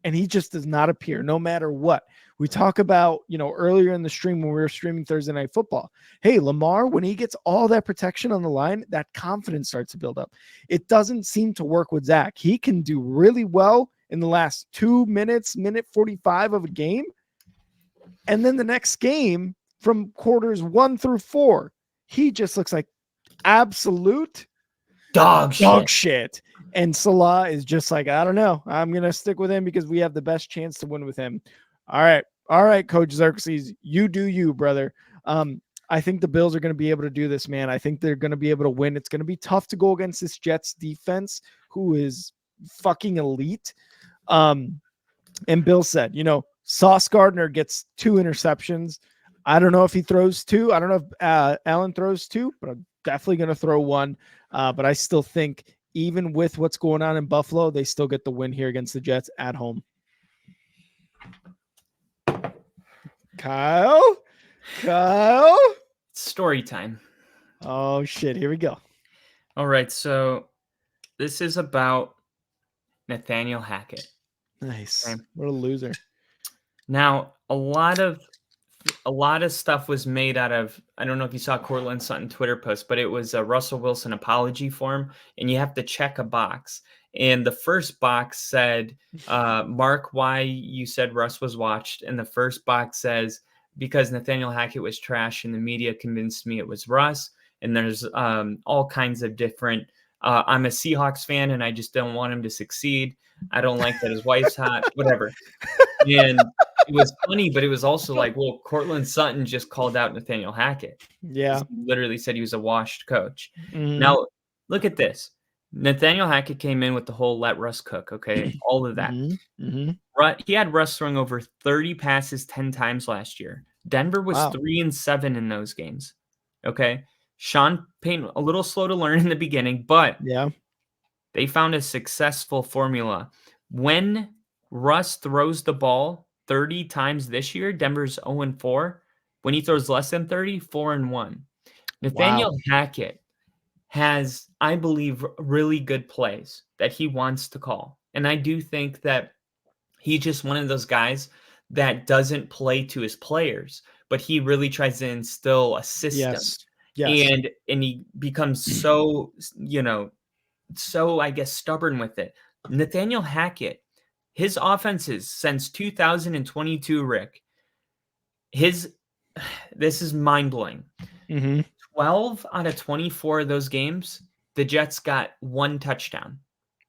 And he just does not appear no matter what. We talk about, you know, earlier in the stream when we were streaming Thursday Night Football. Hey, Lamar, when he gets all that protection on the line, that confidence starts to build up. It doesn't seem to work with Zach. He can do really well in the last 2 minutes, minute 45 of a game. And then the next game from quarters 1 through 4, he just looks like absolute dog shit. And Salah is just like, I don't know. I'm going to stick with him because we have the best chance to win with him. All right, Coach Xerxes, you do you, brother. I think the Bills are going to be able to do this, man. I think they're going to be able to win. It's going to be tough to go against this Jets defense, who is fucking elite. And Bill said, Sauce Gardner gets 2 interceptions. I don't know if he throws 2. I don't know if Allen throws 2, but I'm definitely going to throw 1. But I still think even with what's going on in Buffalo, they still get the win here against the Jets at home. Kyle? Story time. Oh, shit. Here we go. All right. So this is about Nathaniel Hackett. Nice. Okay. What a loser. Now, a lot of stuff was made out of, I don't know if you saw Cortland Sutton Twitter post, but it was a Russell Wilson apology form, and you have to check a box. And the first box said, mark why you said Russ was watched. And the first box says, because Nathaniel Hackett was trash and the media convinced me it was Russ. And there's all kinds of different, I'm a Seahawks fan and I just don't want him to succeed. I don't like that his wife's hot, whatever. And it was funny, but it was also like, well, Cortland Sutton just called out Nathaniel Hackett. Yeah. He literally said he was a washed coach. Mm-hmm. Now, look at this. Nathaniel Hackett came in with the whole let Russ cook, okay? All of that. Mm-hmm. He had Russ throwing over 30 passes 10 times last year. Denver was 3-7 in those games, okay? Sean Payton, a little slow to learn in the beginning, but they found a successful formula. When Russ throws the ball 30 times this year, Denver's 0-4. When he throws less than 30, 4-1. Nathaniel Hackett has, I believe, really good plays that he wants to call. And I do think that he's just one of those guys that doesn't play to his players, but he really tries to instill a system. Yes. And he becomes so, I guess, stubborn with it. Nathaniel Hackett, his offenses since 2022, Rick, this is mind-blowing. Mm-hmm. 12 out of 24 of those games, the Jets got 1 touchdown.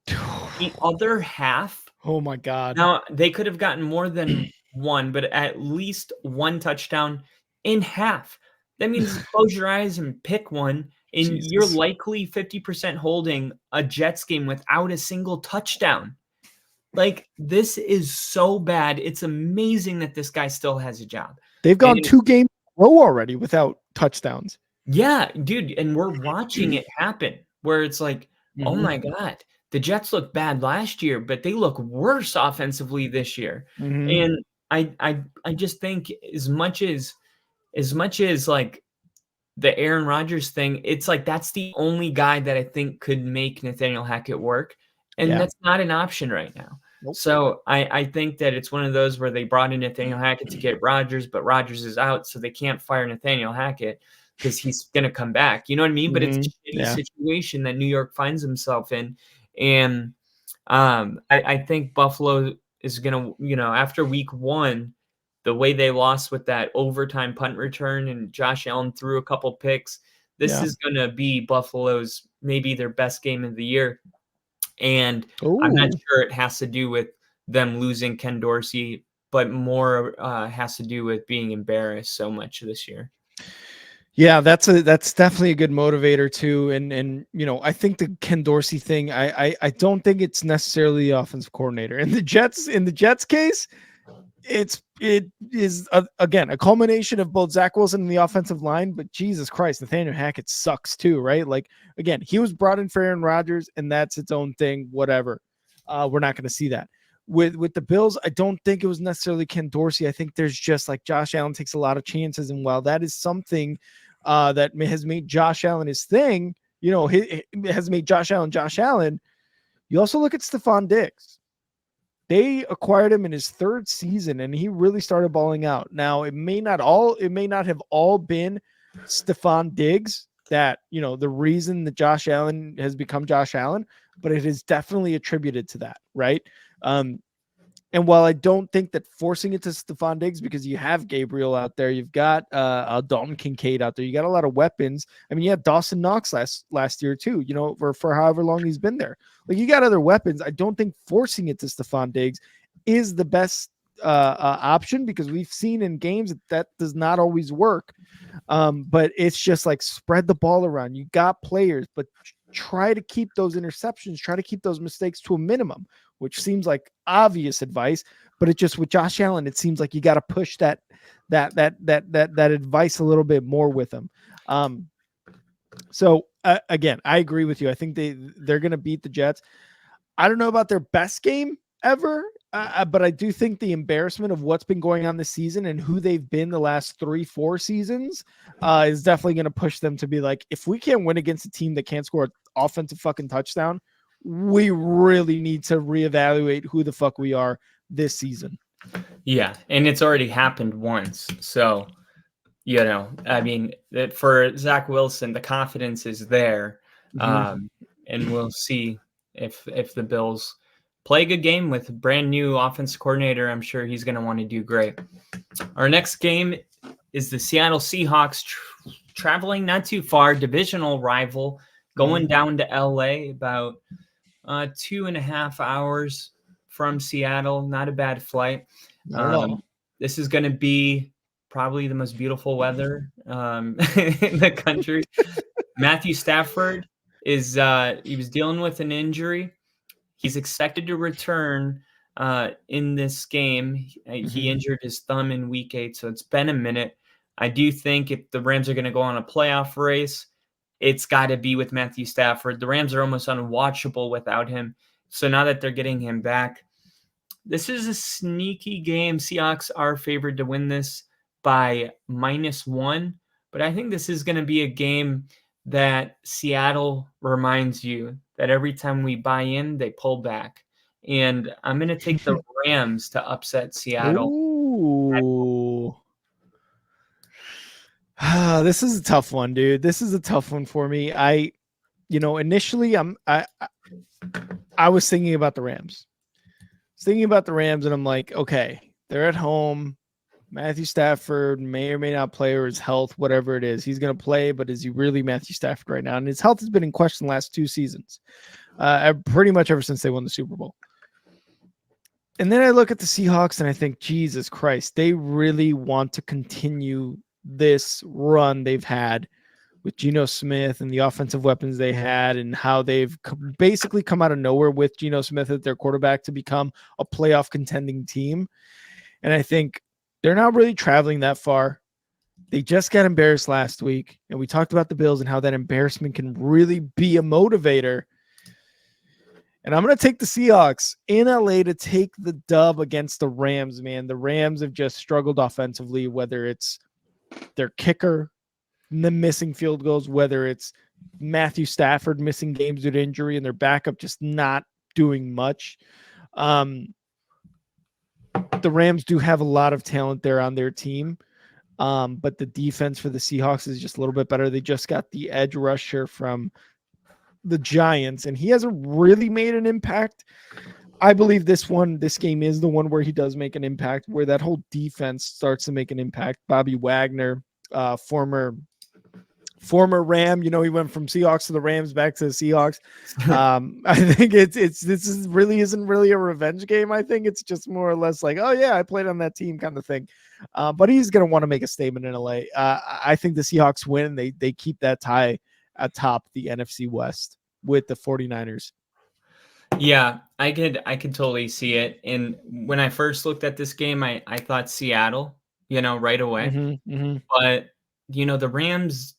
The other half, oh my God. Now, they could have gotten more than 1, but at least 1 touchdown in half. That means close your eyes and pick one, and you're likely 50% holding a Jets game without a single touchdown. Like, this is so bad. It's amazing that this guy still has a job. They've gone 2 games in a row already without touchdowns. Yeah, dude, and we're watching it happen where it's like, oh my God, the Jets look bad last year, but they look worse offensively this year. And I just think as much as like the Aaron Rodgers thing, it's like that's the only guy that I think could make Nathaniel Hackett work. And that's not an option right now. Nope. So I think that it's one of those where they brought in Nathaniel Hackett to get Rodgers, but Rodgers is out, so they can't fire Nathaniel Hackett because he's going to come back. You know what I mean? But it's a shitty situation that New York finds himself in. And I think Buffalo is going to, after week 1, the way they lost with that overtime punt return and Josh Allen threw a couple picks, this is going to be Buffalo's maybe their best game of the year. And I'm not sure it has to do with them losing Ken Dorsey, but more has to do with being embarrassed so much this year. Yeah, that's definitely a good motivator too. And I think the Ken Dorsey thing, I don't think it's necessarily the offensive coordinator. In the Jets case, it is again a culmination of both Zach Wilson and the offensive line, but Jesus Christ, Nathaniel Hackett sucks too, right? Like, again, he was brought in for Aaron Rodgers, and that's its own thing. Whatever, we're not going to see that with the Bills. I don't think it was necessarily Ken Dorsey. I think there's just like Josh Allen takes a lot of chances, and while that is something that has made Josh Allen his thing, it has made Josh Allen. You also look at Stephon Diggs. They acquired him in his 3rd season, and he really started balling out. Now, it may not have all been Stephon Diggs that, the reason that Josh Allen has become Josh Allen, but it is definitely attributed to that, right? And while I don't think that forcing it to Stephon Diggs, because you have Gabriel out there, you've got Dalton Kincaid out there, you got a lot of weapons. I mean, you had Dawson Knox last year too, for however long he's been there. Like, you got other weapons. I don't think forcing it to Stephon Diggs is the best option, because we've seen in games that does not always work. But it's just like spread the ball around. You got players, but try to keep those interceptions, try to keep those mistakes to a minimum, which seems like obvious advice. But it just, with Josh Allen, it seems like you got to push that advice a little bit more with him. So again, I agree with you. I think they're going to beat the Jets. I don't know about their best game ever, but I do think the embarrassment of what's been going on this season and who they've been the last 3-4 seasons is definitely going to push them to be like, if we can't win against a team that can't score an offensive fucking touchdown, we really need to reevaluate who the fuck we are this season. Yeah, and it's already happened once. So, I mean, for Zach Wilson, the confidence is there. And we'll see if the Bills play a good game with a brand new offensive coordinator. I'm sure he's going to want to do great. Our next game is the Seattle Seahawks traveling not too far, divisional rival, going down to LA, about 2.5 hours from Seattle. Not a bad flight. Not at all. This is going to be probably the most beautiful weather in the country. Matthew Stafford is he was dealing with an injury. He's expected to return in this game. He injured his thumb in week 8, so it's been a minute. I do think if the Rams are going to go on a playoff race, it's got to be with Matthew Stafford. The Rams are almost unwatchable without him. So now that they're getting him back, this is a sneaky game. Seahawks are favored to win this by -1, but I think this is going to be a game that Seattle reminds you that every time we buy in, they pull back. And I'm going to take the Rams to upset Seattle. Ooh. This is a tough one, dude. This is a tough one for me. Initially I was thinking about the Rams. And I'm like, okay, they're at home. Matthew Stafford may or may not play, or his health, whatever it is. He's going to play, but is he really Matthew Stafford right now? And his health has been in question the last 2 seasons, pretty much ever since they won the Super Bowl. And then I look at the Seahawks and I think, Jesus Christ, they really want to continue this run they've had with Geno Smith and the offensive weapons they had, and how they've basically come out of nowhere with Geno Smith as their quarterback to become a playoff contending team. And I think they're not really traveling that far. They just got embarrassed last week, and we talked about the Bills and how that embarrassment can really be a motivator. And I'm going to take the Seahawks in LA to take the dub against the Rams, man. The Rams have just struggled offensively, whether it's their kicker, the missing field goals, whether it's Matthew Stafford missing games due to injury and their backup just not doing much. The Rams do have a lot of talent there on their team, but the defense for the Seahawks is just a little bit better. They just got the edge rusher from the Giants, and he hasn't really made an impact. I believe this game is the one where he does make an impact, where that whole defense starts to make an impact. Bobby Wagner, former Ram, he went from Seahawks to the Rams, back to the Seahawks. I think isn't really a revenge game. I think it's just more or less like, oh yeah, I played on that team kind of thing. But he's going to want to make a statement in LA. I think the Seahawks win. They keep that tie atop the NFC West with the 49ers. Yeah, I could totally see it. And when I first looked at this game, I thought Seattle, right away. But, the Rams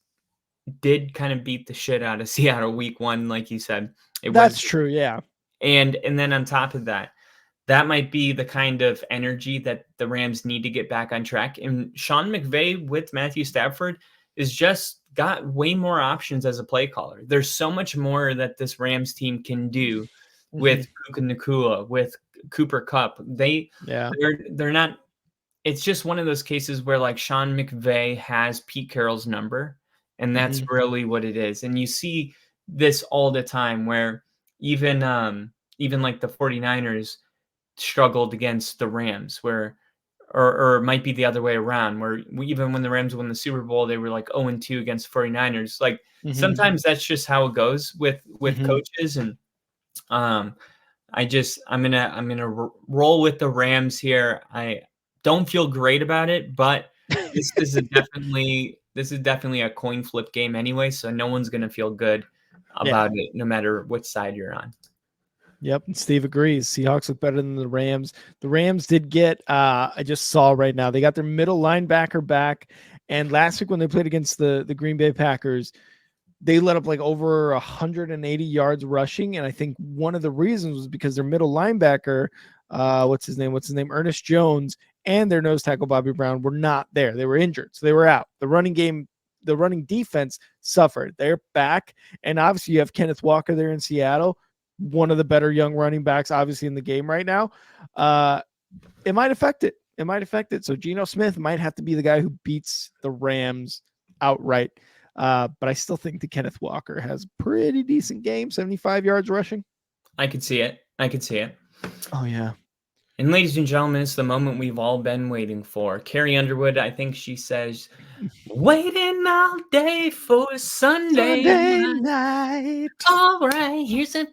did kind of beat the shit out of Seattle week 1, like you said. That's true, yeah. And then on top of that, that might be the kind of energy that the Rams need to get back on track. And Sean McVay with Matthew Stafford is just got way more options as a play caller. There's so much more that this Rams team can do with Puka Nacua, with Cooper Kupp. They're not. It's just one of those cases where like Sean McVay has Pete Carroll's number, and that's really what it is. And you see this all the time where even like the 49ers struggled against the Rams, where or it might be the other way around, where even when the Rams won the Super Bowl, they were like 0-2 against 49ers. Like sometimes that's just how it goes with coaches. And I'm gonna roll with the Rams here. I don't feel great about it, but this is definitely a coin flip game anyway, so no one's gonna feel good Yeah. about it, no matter which side you're on. Yep, and Steve agrees. Seahawks look better than the Rams. The Rams did get I just saw right now, they got their middle linebacker back. And last week when they played against the Green Bay Packers, they let up like over 180 yards rushing. And I think one of the reasons was because their middle linebacker, what's his name? Ernest Jones, and their nose tackle, Bobby Brown, were not there. They were injured. So they were out. The running defense suffered. They're back. And obviously you have Kenneth Walker there in Seattle, one of the better young running backs, obviously, in the game right now. It might affect it. It might affect it. So Geno Smith might have to be the guy who beats the Rams outright. But I still think the Kenneth Walker has pretty decent game, 75 yards rushing. I could see it. Oh, yeah. And ladies and gentlemen, it's the moment we've all been waiting for. Carrie Underwood, I think she says, waiting all day for Sunday night. All right, here's a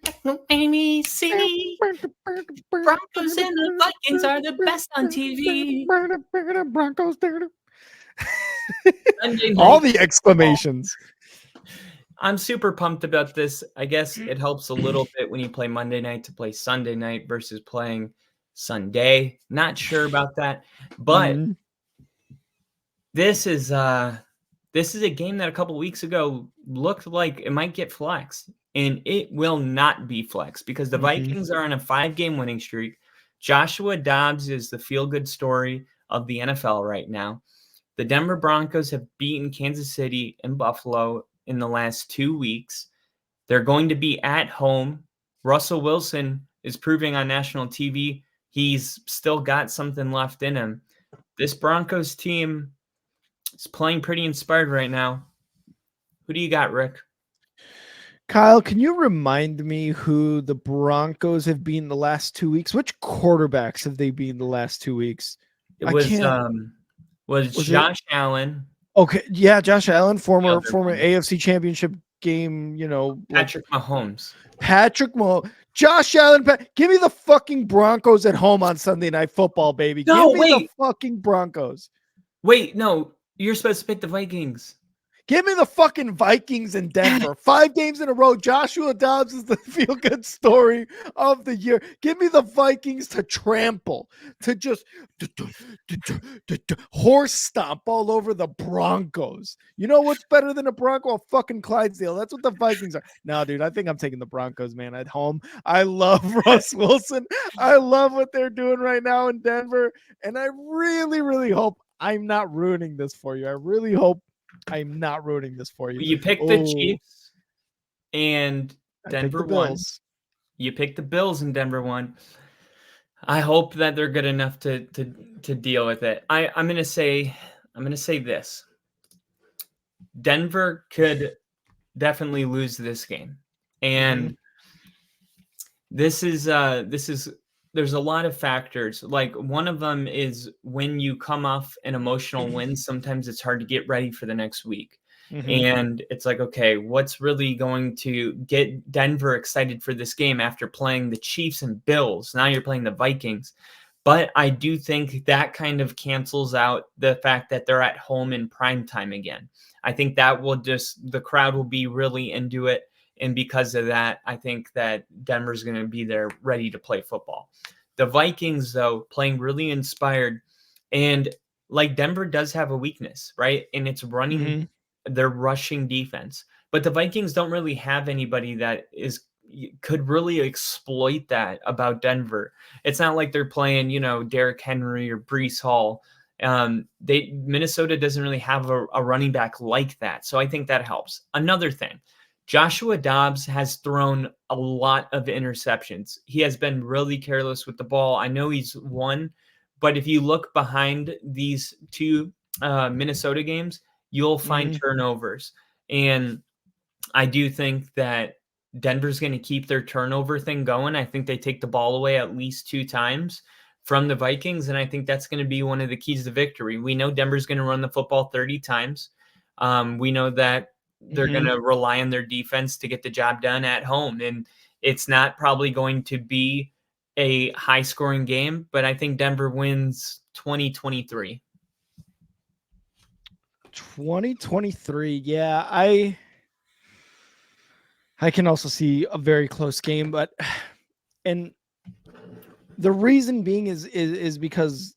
ABC. Broncos and the Vikings are the best on TV. Broncos. Sunday night All the exclamations. I'm super pumped about this. I guess it helps a little bit when you play Monday night to play Sunday night versus playing Sunday. Not sure about that, but this is a game that a couple weeks ago looked like it might get flexed, and it will not be flexed because the Vikings are on a 5-game winning streak. Joshua Dobbs is the feel-good story of the NFL right now. The Denver Broncos have beaten Kansas City and Buffalo in the last 2 weeks. They're going to be at home. Russell Wilson is proving on national TV he's still got something left in him. This Broncos team is playing pretty inspired right now. Who do you got, Rick? Kyle, can you remind me who the Broncos have been the last 2 weeks? Which quarterbacks have they been the last 2 weeks? It was Josh Allen. Okay, yeah, Josh Allen, former AFC Championship game, Patrick Mahomes. Josh Allen, give me the fucking Broncos at home on Sunday Night Football, baby. Give me the fucking Broncos. Wait, no, you're supposed to pick the Vikings. Give me the fucking Vikings in Denver. 5 games in a row. Joshua Dobbs is the feel-good story of the year. Give me the Vikings to trample, to just horse stomp all over the Broncos. You know what's better than a Bronco? A fucking Clydesdale. That's what the Vikings are. No, dude, I think I'm taking the Broncos, man, at home. I love Russ Wilson. I love what they're doing right now in Denver. And I really, really hope I'm not ruining this for you. I really hope I'm not ruining this for you. You picked the Chiefs and Denver won. You picked the Bills and Denver won. I hope that they're good enough to deal with it. I'm gonna say this. Denver could definitely lose this game. And this is there's a lot of factors. Like, one of them is when you come off an emotional win, sometimes it's hard to get ready for the next week. And it's like, okay, what's really going to get Denver excited for this game after playing the Chiefs and Bills? Now you're playing the Vikings. But I do think that kind of cancels out the fact that they're at home in prime time again. I think that will the crowd will be really into it. And because of that, I think that Denver's going to be there ready to play football. The Vikings, though, playing really inspired. And like, Denver does have a weakness, right? And it's running their rushing defense. But the Vikings don't really have anybody that could really exploit that about Denver. It's not like they're playing, Derrick Henry or Breece Hall. Minnesota doesn't really have a running back like that. So I think that helps. Another thing, Joshua Dobbs has thrown a lot of interceptions. He has been really careless with the ball. I know he's won, but if you look behind these 2 Minnesota games, you'll find turnovers. And I do think that Denver's going to keep their turnover thing going. I think they take the ball away at least 2 times from the Vikings, and I think that's going to be one of the keys to victory. We know Denver's going to run the football 30 times. We know that they're going to rely on their defense to get the job done at home. And It's not probably going to be a high scoring game, but I think Denver wins 2023. 2023. Yeah, I can also see a very close game, but and the reason being is because,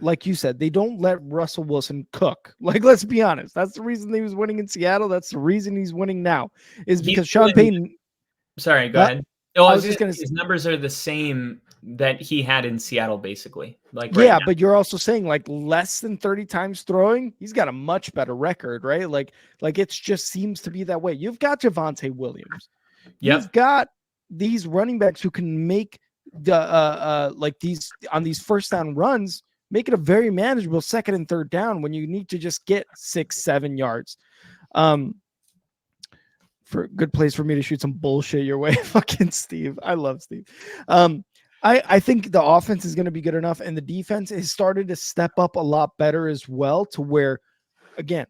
like you said, they don't let Russell Wilson cook. Like, let's be honest. That's the reason he was winning in Seattle. That's the reason he's winning now, is He's because Sean doing, Payton. sorry, go ahead. Oh, I was just gonna his numbers are the same that he had in Seattle, basically, like right Yeah, now. but you're also saying like less than 30 times throwing, he's got a much better record, right? Like it's just seems to be that way. You've got Javonte Williams. Yep. You've got these running backs who can make the like these on these first down runs, make it a very manageable second and third down when you need to just get 6-7 yards. For a good place for me to shoot some bullshit your way. Fucking Steve. I love Steve. I think the offense is going to be good enough, and the defense has started to step up a lot better as well, to where, again,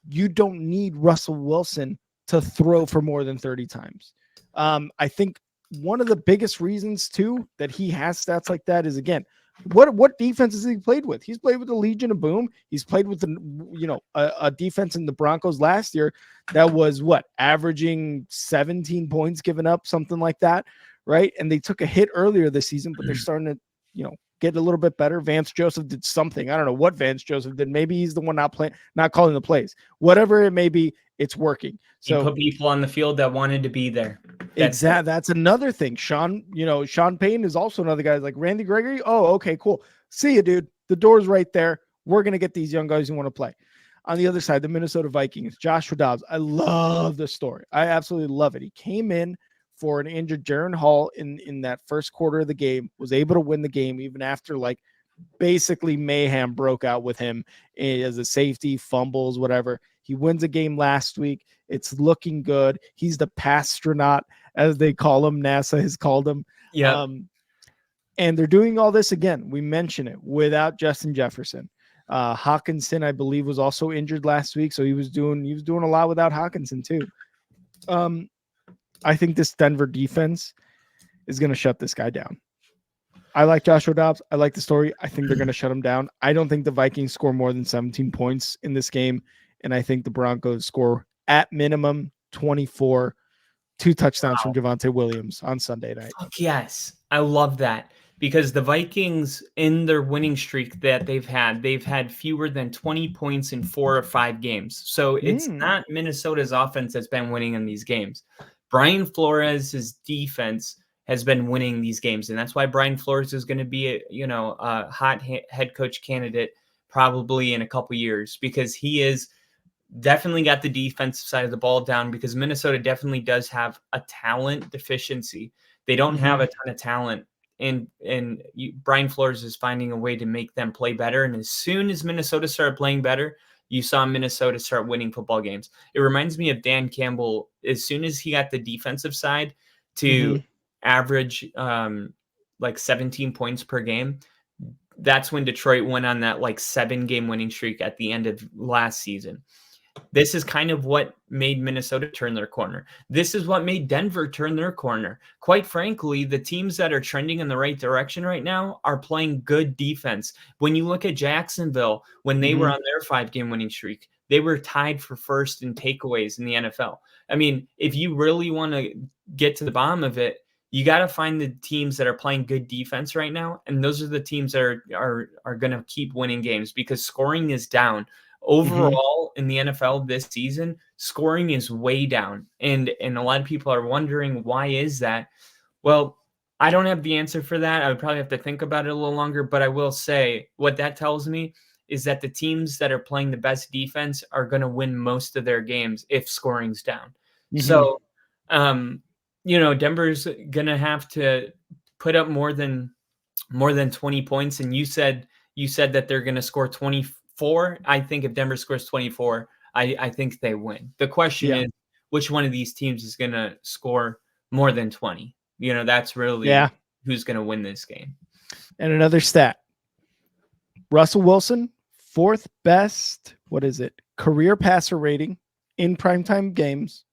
you don't need Russell Wilson to throw for more than 30 times. I think one of the biggest reasons, too, that he has stats like that is, again, what defense has he played with? He's played with the Legion of Boom. He's played with a defense in the Broncos last year that was averaging 17 points given up, something like that, right? And they took a hit earlier this season, but they're starting to get a little bit better. Vance Joseph did something. I don't know what Vance Joseph did. Maybe he's the one not calling the plays. Whatever it may be, it's working. So he put people on the field that wanted to be there. That's another thing. Sean Payton is also another guy, like Randy Gregory. Oh, okay, cool. See you, dude. The door's right there. We're going to get these young guys who want to play. On the other side, the Minnesota Vikings, Joshua Dobbs. I love the story. I absolutely love it. He came in for an injured Jaron Hall in that first quarter of the game, was able to win the game even after basically mayhem broke out with him as a safety, fumbles, whatever. He wins a game last week. It's looking good. He's the pastronaut, as they call him. NASA has called him. Yeah. And they're doing all this again. We mention it without Justin Jefferson. Hawkinson, I believe, was also injured last week, so he was doing a lot without Hawkinson too. I think this Denver defense is going to shut this guy down. I like Joshua Dobbs. I like the story. I think they're going to shut him down. I don't think the Vikings score more than 17 points in this game, and I think the Broncos score at minimum 24. 2 touchdowns from Javonte Williams on Sunday night. Fuck yes. I love that, because the Vikings, in their winning streak that they've had fewer than 20 points in 4 or 5 games. So it's not Minnesota's offense that's been winning in these games. Brian Flores' defense has been winning these games, and that's why Brian Flores is going to be a hot head coach candidate probably in a couple years, because he is definitely got the defensive side of the ball down, because Minnesota definitely does have a talent deficiency. They don't have a ton of talent, and Brian Flores is finding a way to make them play better. And as soon as Minnesota started playing better, you saw Minnesota start winning football games. It reminds me of Dan Campbell. As soon as he got the defensive side to average 17 points per game, that's when Detroit went on that 7-game winning streak at the end of last season. This is kind of what made Minnesota turn their corner. This is what made Denver turn their corner. Quite frankly, the teams that are trending in the right direction right now are playing good defense. When you look at Jacksonville, when they were on their 5-game winning streak, they were tied for first in takeaways in the NFL. I mean, if you really want to get to the bottom of it, you got to find the teams that are playing good defense right now, and those are the teams that are going to keep winning games, because scoring is down. Overall, in the NFL this season, scoring is way down. And a lot of people are wondering, why is that? Well, I don't have the answer for that. I would probably have to think about it a little longer, but I will say what that tells me is that the teams that are playing the best defense are going to win most of their games if scoring's down. So, Denver's going to have to put up more than 20 points. And you said that they're going to score 24. I think if Denver scores 24, I think they win. The question is, which one of these teams is going to score more than 20? That's really who's going to win this game. And another stat. Russell Wilson, 4th best, career passer rating in primetime games.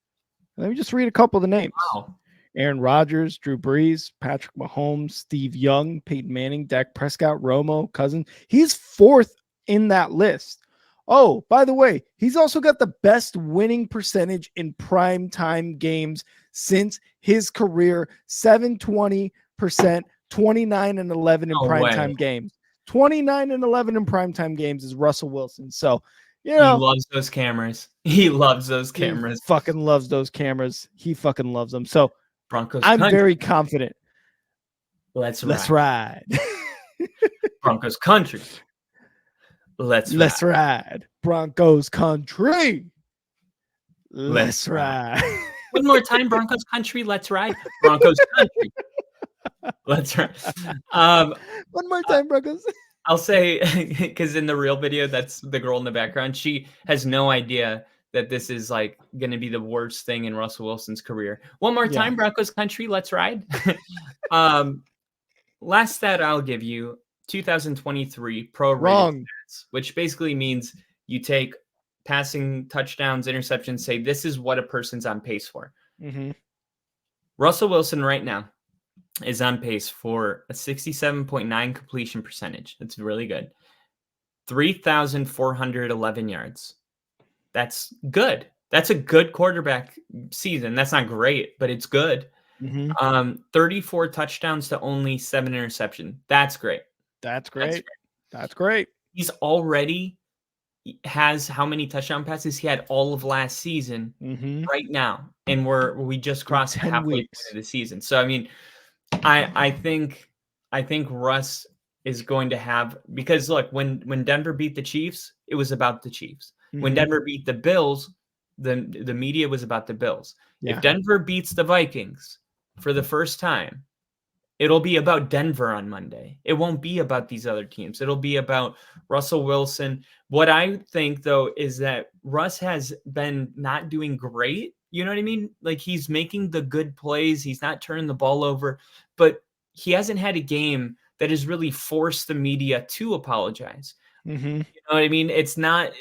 Let me just read a couple of the names. Wow. Aaron Rodgers, Drew Brees, Patrick Mahomes, Steve Young, Peyton Manning, Dak Prescott, Romo, Cousins. He's fourth in that list. Oh, by the way, he's also got the best winning percentage in primetime games since his career, 720%, 29 and 11 in No way. primetime games. 29 and 11 in primetime games is Russell Wilson. So, you He know, loves those cameras. He loves those he cameras. fucking loves those cameras. He fucking loves them. So, Broncos I'm country. very confident. Let's ride. Broncos country. Let's ride. Broncos country. Let's ride. One more time, Broncos country. Let's ride. Broncos country. Let's ride. One more time, Broncos. I'll say, because in the real video, that's the girl in the background. She has no idea that this is like going to be the worst thing in Russell Wilson's career. One more time, Broncos country. Let's ride. Last stat I'll give you, 2023 pro rated stats, which basically means you take passing, touchdowns, interceptions, say this is what a person's on pace for. Mm-hmm. Russell Wilson right now is on pace for a 67.9 completion percentage. That's really good. 3,411 yards. That's good. That's a good quarterback season. That's not great, but it's good. Mm-hmm. 34 touchdowns to only 7 interceptions. That's great. That's great. He's already has how many touchdown passes? He had all of last season right now. And we just crossed halfway through the season. So, I mean, I think Russ is going to have, because look, when Denver beat the Chiefs, it was about the Chiefs. Mm-hmm. When Denver beat the Bills, the media was about the Bills. Yeah. If Denver beats the Vikings for the first time, it'll be about Denver on Monday. It won't be about these other teams. It'll be about Russell Wilson. What I think, though, is that Russ has been not doing great. You know what I mean? Like, he's making the good plays. He's not turning the ball over. But he hasn't had a game that has really forced the media to apologize. Mm-hmm. You know what I mean? It's not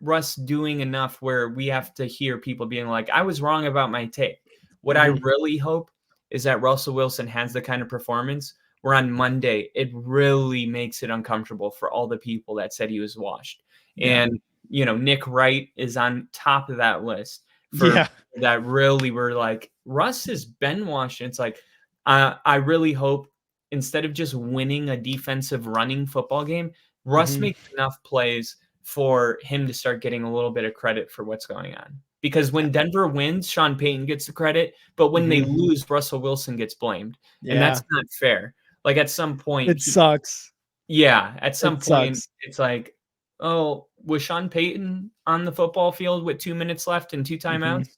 Russ doing enough where we have to hear people being like, I was wrong about my take. What I really hope is that Russell Wilson has the kind of performance where on Monday it really makes it uncomfortable for all the people that said he was washed. Yeah. And, you know, Nick Wright is on top of that list for that really were like, Russ has been washed. And it's like, I really hope instead of just winning a defensive running football game, Russ makes enough plays for him to start getting a little bit of credit for what's going on. Because when Denver wins, Sean Payton gets the credit, but when they lose, Russell Wilson gets blamed. Yeah. And that's not fair. Like, at some point, it sucks. Yeah, at some point, it's like, oh, was Sean Payton on the football field with 2 minutes left and 2 timeouts?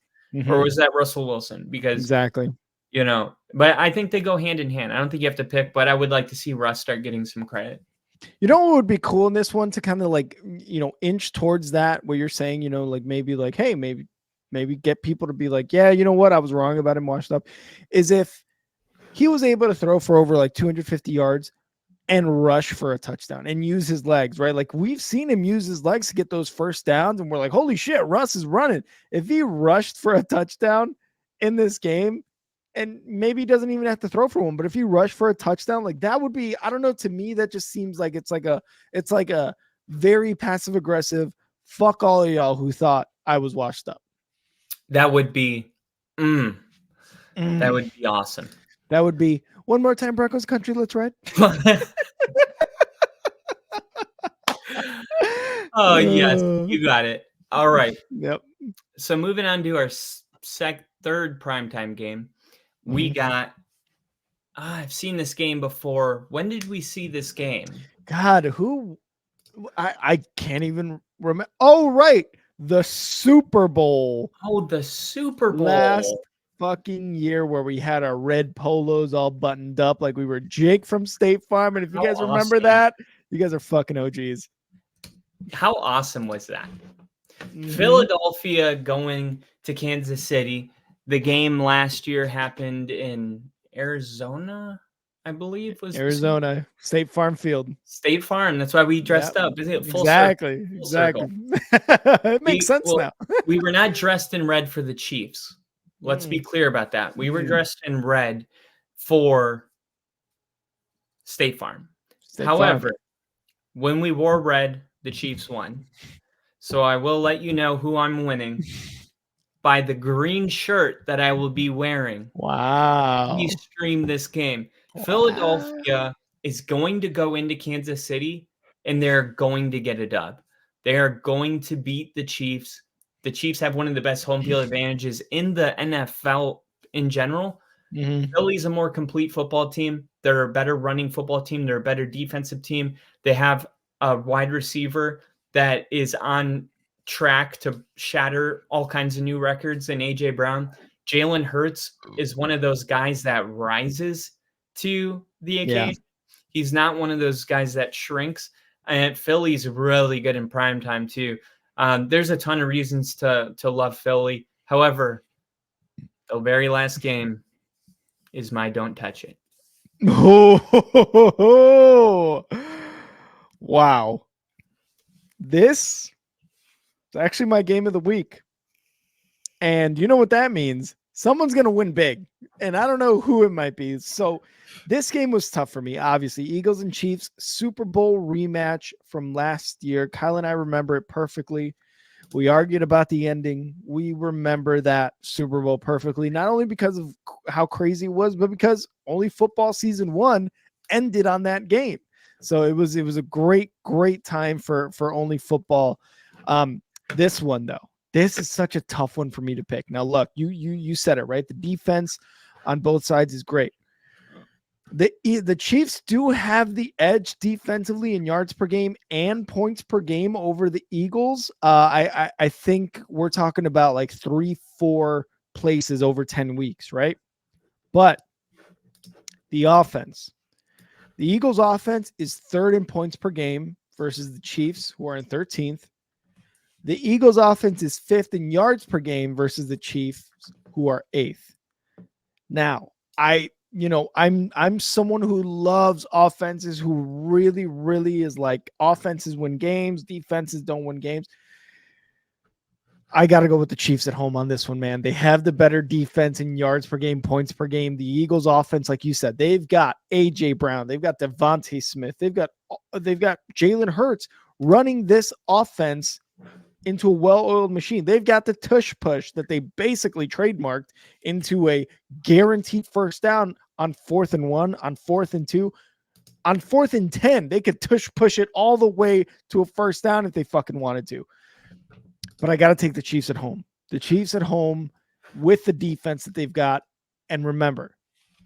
Or was that Russell Wilson? Because you know, but I think they go hand in hand. I don't think you have to pick, but I would like to see Russ start getting some credit. You know what would be cool in this one to kind of like, you know, inch towards that where you're saying, you know, like maybe like, hey, maybe get people to be like, yeah, you know what, I was wrong about him, washed up, is if he was able to throw for over like 250 yards and rush for a touchdown and use his legs, right? Like, we've seen him use his legs to get those first downs and we're like, holy shit, Russ is running. If he rushed for a touchdown in this game, and maybe he doesn't even have to throw for one, but if he rushed for a touchdown, like, that would be, I don't know, to me, that just seems like it's like a very passive aggressive, fuck all of y'all who thought I was washed up. That would be, that would be awesome. That would be one more time, Broncos country. Let's ride. Oh, yes, you got it. All right. Yep. So moving on to our third primetime game, we got. I've seen this game before. When did we see this game? God, who? I can't even remember. Oh, right. The Super Bowl. Oh, the Super Bowl. Last fucking year where we had our red polos all buttoned up like we were Jake from State Farm. And if you guys remember that, you guys are fucking OGs. How awesome was that? Philadelphia going to Kansas City. The game last year happened in Arizona, I believe. Was Arizona, State Farm Field. State Farm. That's why we dressed up. Is it full circle? Exactly. It makes sense now. We were not dressed in red for the Chiefs. Let's be clear about that. We were dressed in red for State Farm. State Farm. However, when we wore red, the Chiefs won. So I will let you know who I'm winning by the green shirt that I will be wearing. Wow. We stream this game. Wow. Philadelphia is going to go into Kansas City and they're going to get a dub. They are going to beat the Chiefs. The Chiefs have one of the best home field advantages in the NFL in general. Mhm. Philly's a more complete football team. They're a better running football team. They're a better defensive team. They have a wide receiver that is on track to shatter all kinds of new records in A.J. Brown. Jalen Hurts is one of those guys that rises to the Yeah. occasion. He's not one of those guys that shrinks. And Philly's really good in prime time too. There's a ton of reasons to love Philly. However, the very last game is my don't touch it. Oh, wow. This is actually my game of the week. And you know what that means? Someone's going to win big. And I don't know who it might be. So this game was tough for me. Obviously, Eagles and Chiefs Super Bowl rematch from last year. Kyle and I remember it perfectly. We argued about the ending. We remember that Super Bowl perfectly, not only because of how crazy it was, but because only football season 1 ended on that game. So it was a great time for only football. This one though, this is such a tough one for me to pick. Now look, you said it right. The defense on both sides is great. The Chiefs do have the edge defensively in yards per game and points per game over the Eagles. I think we're talking about like 3-4 places over 10 weeks, right? But the offense, the Eagles offense is third in points per game versus the Chiefs, who are in 13th. The Eagles offense is fifth in yards per game versus the Chiefs, who are eighth. Now, I'm someone who loves offenses, who really is like offenses win games, defenses don't win games. I got to go with the Chiefs at home on this one, man. They have the better defense in yards per game, points per game. The Eagles offense, like you said, they've got A.J. Brown, they've got Devontae Smith, they've got Jalen Hurts running this offense into a well-oiled machine. They've got the tush push that they basically trademarked into a guaranteed first down on 4th and 1, on 4th and 2, on 4th and 10. They could tush push it all the way to a first down if they fucking wanted to. But I got to take the Chiefs at home. The Chiefs at home with the defense that they've got. And remember,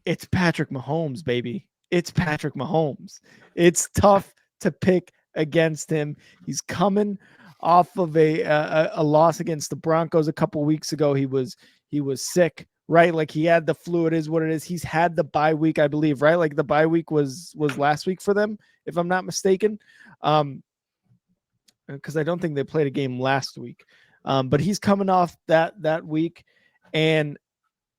it's Patrick Mahomes, baby. It's Patrick Mahomes. It's tough to pick against him. He's coming off of a loss against the Broncos a couple weeks ago. He was sick, right? Like he had the flu. It is what it is. He's had the bye week, I believe, right? Like the bye week was last week for them, if I'm not mistaken. Because I don't think they played a game last week. But he's coming off that week. And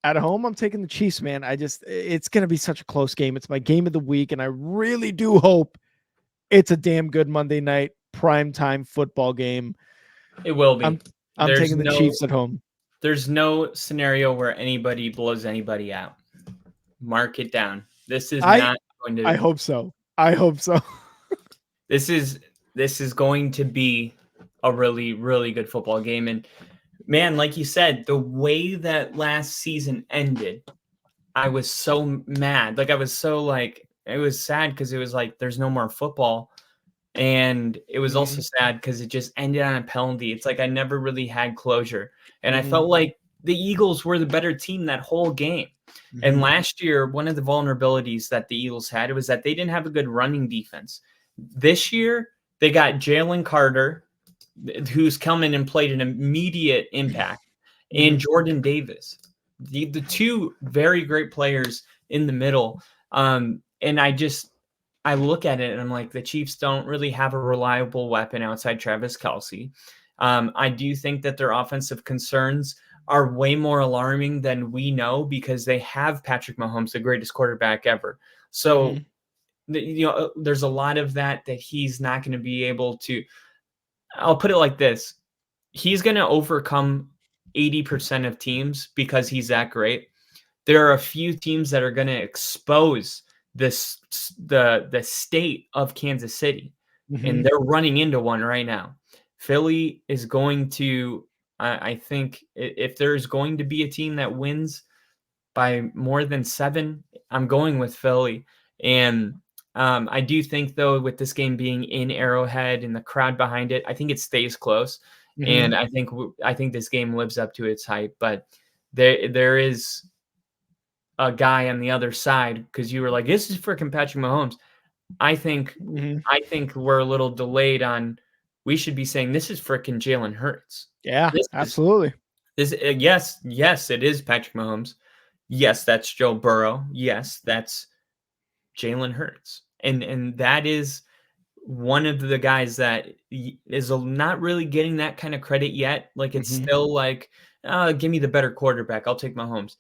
at home, I'm taking the Chiefs, man. It's going to be such a close game. It's my game of the week. And I really do hope it's a damn good Monday night primetime football game. It will be. I'm taking the Chiefs at home. There's no scenario where anybody blows anybody out. Mark it down. This is not going to. I hope so. I hope so. This is going to be a really, really good football game. And man, like you said, the way that last season ended, I was so mad. Like I was so like, it was sad because it was like, there's no more football. And it was also sad because it just ended on a penalty. It's like I never really had closure. And I felt like the Eagles were the better team that whole game. And last year, one of the vulnerabilities that the Eagles had was that they didn't have a good running defense. This year, they got Jalen Carter, who's come in and played an immediate impact, and Jordan Davis, the two very great players in the middle. And I look at it and I'm like, the Chiefs don't really have a reliable weapon outside Travis Kelce. I do think that their offensive concerns are way more alarming than we know because they have Patrick Mahomes, the greatest quarterback ever. So, there's a lot of that he's not going to be able to. I'll put it like this. He's going to overcome 80% of teams because he's that great. There are a few teams that are going to expose this the state of Kansas City, and Mhm. they're running into one right now. Philly is going to, I think, if there's going to be a team that wins by more than 7, I'm going with Philly. And I do think, though, with this game being in Arrowhead and the crowd behind it, I think it stays close. Mhm. And I think this game lives up to its hype. But there is a guy on the other side, because you were like, "This is freaking Patrick Mahomes." I think Mhm. I think we're a little delayed on. We should be saying this is freaking Jalen Hurts. Yeah, This is absolutely. this. Yes, it is Patrick Mahomes. Yes, that's Joe Burrow. Yes, that's Jalen Hurts, and that is one of the guys that is not really getting that kind of credit yet. Like, it's Mhm. still like, give me the better quarterback. I'll take Mahomes.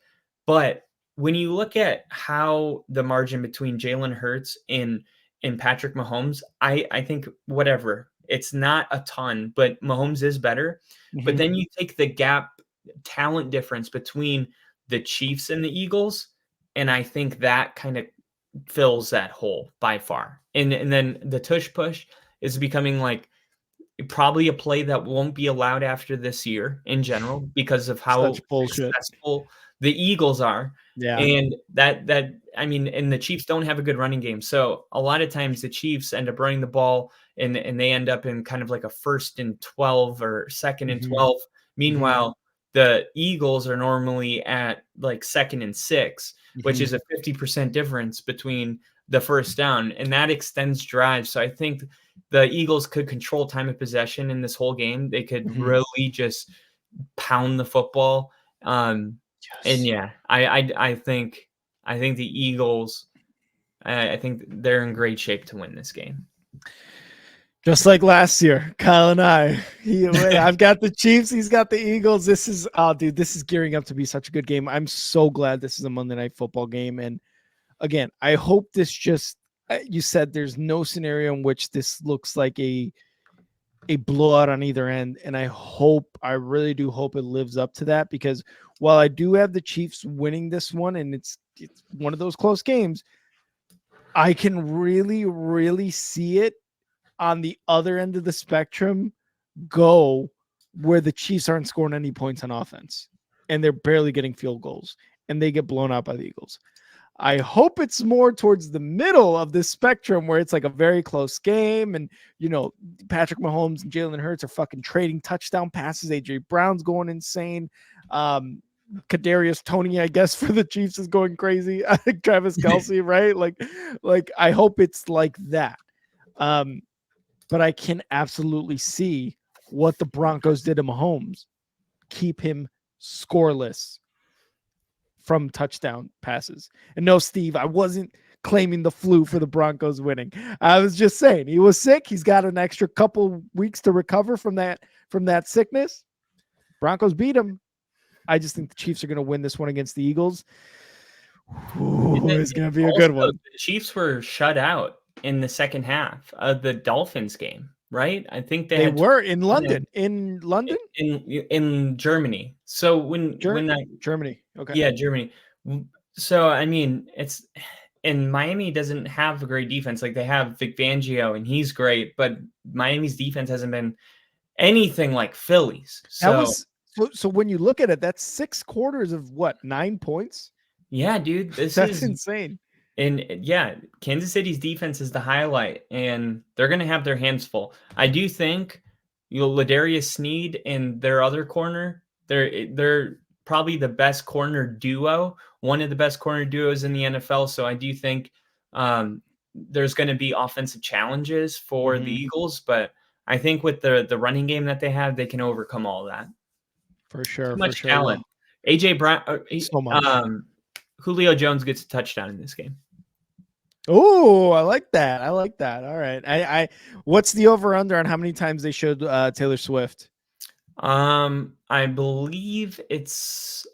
But when you look at how the margin between Jalen Hurts and Patrick Mahomes, I think whatever. It's not a ton, but Mahomes is better. But Mhm. then you take the gap talent difference between the Chiefs and the Eagles, and I think that kind of fills that hole by far. And then the tush push is becoming like probably a play that won't be allowed after this year in general because of how Such bullshit. successful the Eagles are. Yeah. And that I mean, and the Chiefs don't have a good running game. So a lot of times the Chiefs end up running the ball, and they end up in kind of like a 1st and 12 or 2nd and Mhm. 12. Mhm. Meanwhile, the Eagles are normally at like 2nd and 6, which Mhm. is a 50% difference between the first down, and that extends drives. So I think the Eagles could control time of possession in this whole game. They could Mhm. really just pound the football. And Yes. yeah, I think the Eagles. I think they're in great shape to win this game. Just like last year, Kyle and I. I've got the Chiefs. He's got the Eagles. This is, oh, dude, this is gearing up to be such a good game. I'm so glad this is a Monday Night Football game. And again, I hope this just. You said there's no scenario in which this looks like a blowout on either end, and I really do hope it lives up to that, because while I do have the Chiefs winning this one, and it's one of those close games, I can really see it on the other end of the spectrum go where the Chiefs aren't scoring any points on offense and they're barely getting field goals and they get blown out by the Eagles. I hope it's more towards the middle of this spectrum where it's like a very close game, and Patrick Mahomes and Jalen Hurts are fucking trading touchdown passes. AJ Brown's going insane. Kadarius Tony, I guess, for the Chiefs is going crazy. Travis Kelsey, right? Like I hope it's like that. Um, but I can absolutely see what the Broncos did to Mahomes. Keep him scoreless from touchdown passes. And no, Steve, I wasn't claiming the flu for the Broncos winning. I was just saying he was sick. He's got an extra couple weeks to recover from that sickness. Broncos beat him. I just think the Chiefs are going to win this one against the Eagles. And Ooh, then it's going to be a also, good one. the Chiefs were shut out in the second half of the Dolphins game, right? I think they They had were in 21 London. In London? in Germany. So when I Germany. Okay. yeah, Germany. So I mean, it's and Miami doesn't have a great defense. Like, they have Vic Fangio and he's great, but Miami's defense hasn't been anything like Philly's. That So was so when you look at it, that's 6 quarters of what, 9 points? yeah, dude, this That's is insane. and yeah, Kansas City's defense is the highlight, and they're going to have their hands full. I do think Ladarius Sneed and their other corner, they're probably the best corner duo, one of the best corner duos in the NFL. So I do think there's going to be offensive challenges for the Mhm. Eagles, but I think with the running game that they have, they can overcome all that. For Too sure, for much sure. talent. Well, AJ Brown, so much. Julio Jones gets a touchdown in this game. Oh, I like that. I like that. All right. What's the over under on how many times they showed Taylor Swift? I believe it's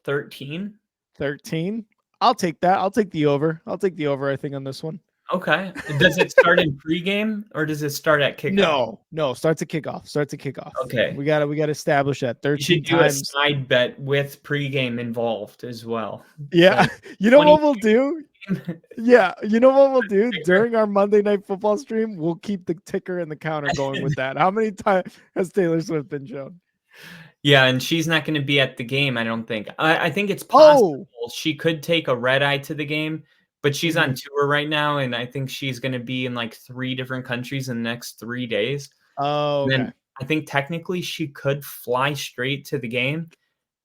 13. 13. I'll take that. I'll take the over. I think on this one. Okay. Does it start in pregame or does it start at kickoff? No, starts at kickoff. Starts at kickoff. Okay. We gotta establish that You should 13 do a times. side bet with pregame involved as well. Yeah, Like you know 20 what we'll do? game. Yeah, you know what we'll do during our Monday Night Football stream? We'll keep the ticker and the counter going with that. How many times has Taylor Swift been shown? Yeah, and she's not gonna be at the game, I don't think. I think it's possible Oh, she could take a red eye to the game, but she's on mhm. tour right now, and I think she's gonna be in, like, 3 different countries in the next 3 days. Oh, And okay. then I think technically she could fly straight to the game.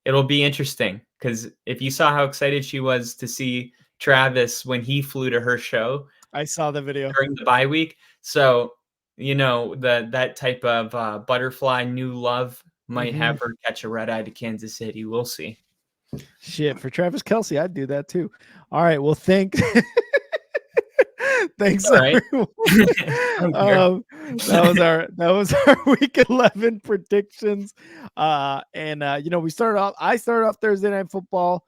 It'll be interesting because if you saw how excited she was to see Travis when he flew to her show I saw the video. during the bye week. So, that type of, butterfly new love might Hmm. have her catch a red eye to Kansas City. We'll see. Shit, for Travis Kelsey, I'd do that too. All right, well, thanks Alright. everyone. I'm here. That was our week 11 predictions. I started off Thursday Night Football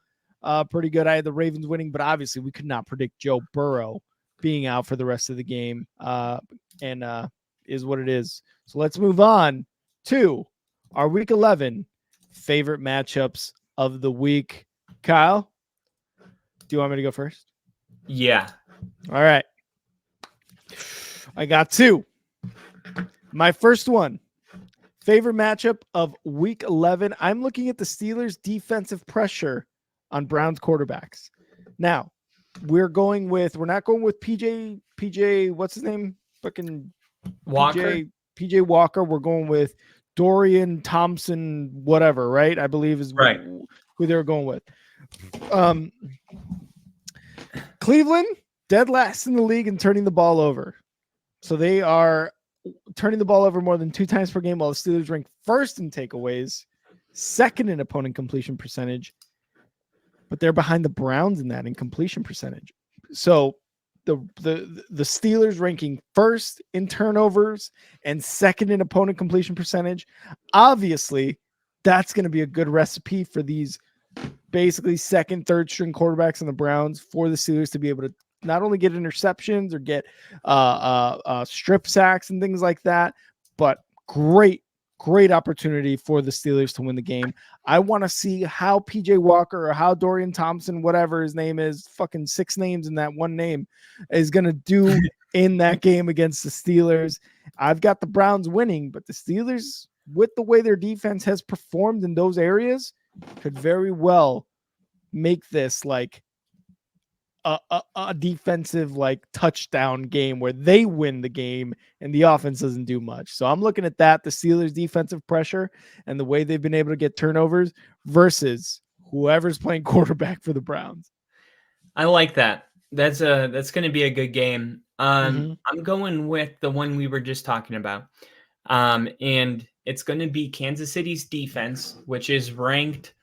pretty good. I had the Ravens winning, but obviously we could not predict Joe Burrow being out for the rest of the game. And is what it is. So let's move on to our week 11 favorite matchups of the week. Kyle, do you want me to go first? Yeah. All right. I got two. My first one, favorite matchup of week 11. I'm looking at the Steelers' defensive pressure on Browns quarterbacks. Now, we're not going with PJ, what's his name? Fucking Walker? PJ Walker. We're going with Dorian Thompson, whatever, right? I believe is Right. who they were going with. Cleveland, dead last in the league in turning the ball over. So they are turning the ball over more than 2 times per game, while the Steelers rank first in takeaways, second in opponent completion percentage, but they're behind the Browns in that in completion percentage. So the Steelers ranking first in turnovers and second in opponent completion percentage. Obviously, that's going to be a good recipe for these basically second, third string quarterbacks in the Browns for the Steelers to be able to not only get interceptions or get strip sacks and things like that, but great opportunity for the Steelers to win the game. I want to see how PJ Walker or how Dorian Thompson, whatever his name is, fucking 6 names in that one name, is going to do in that game against the Steelers. I've got the Browns winning, but the Steelers, with the way their defense has performed in those areas, could very well make this like a defensive like touchdown game where they win the game and the offense doesn't do much. So I'm looking at that, the Steelers defensive pressure and the way they've been able to get turnovers versus whoever's playing quarterback for the Browns. I like that. That's going to be a good game. Mm-hmm. I'm going with the one we were just talking about. And it's going to be Kansas City's defense, which is ranked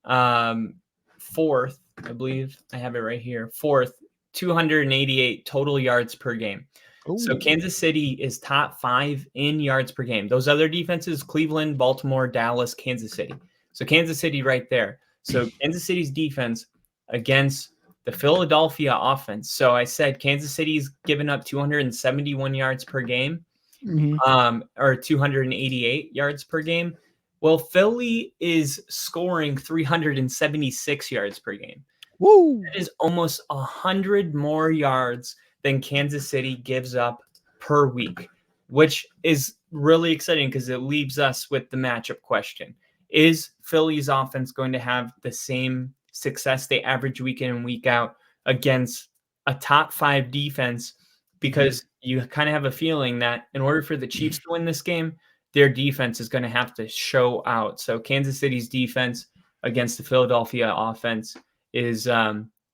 4th, I believe. I have it right here. 4th, 288 total yards per game. Ooh. So Kansas City is top 5 in yards per game. Those other defenses, Cleveland, Baltimore, Dallas, Kansas City. So Kansas City right there. So Kansas City's defense against the Philadelphia offense. So I said Kansas City's given up 271 yards per game. Mm-hmm. Or 288 yards per game. Well, Philly is scoring 376 yards per game. Woo! That is almost 100 more yards than Kansas City gives up per week, which is really exciting because it leaves us with the matchup question. Is Philly's offense going to have the same success they average week in and week out against a top 5 defense? Because you kind of have a feeling that in order for the Chiefs to win this game, their defense is going to have to show out. So Kansas City's defense against the Philadelphia offense is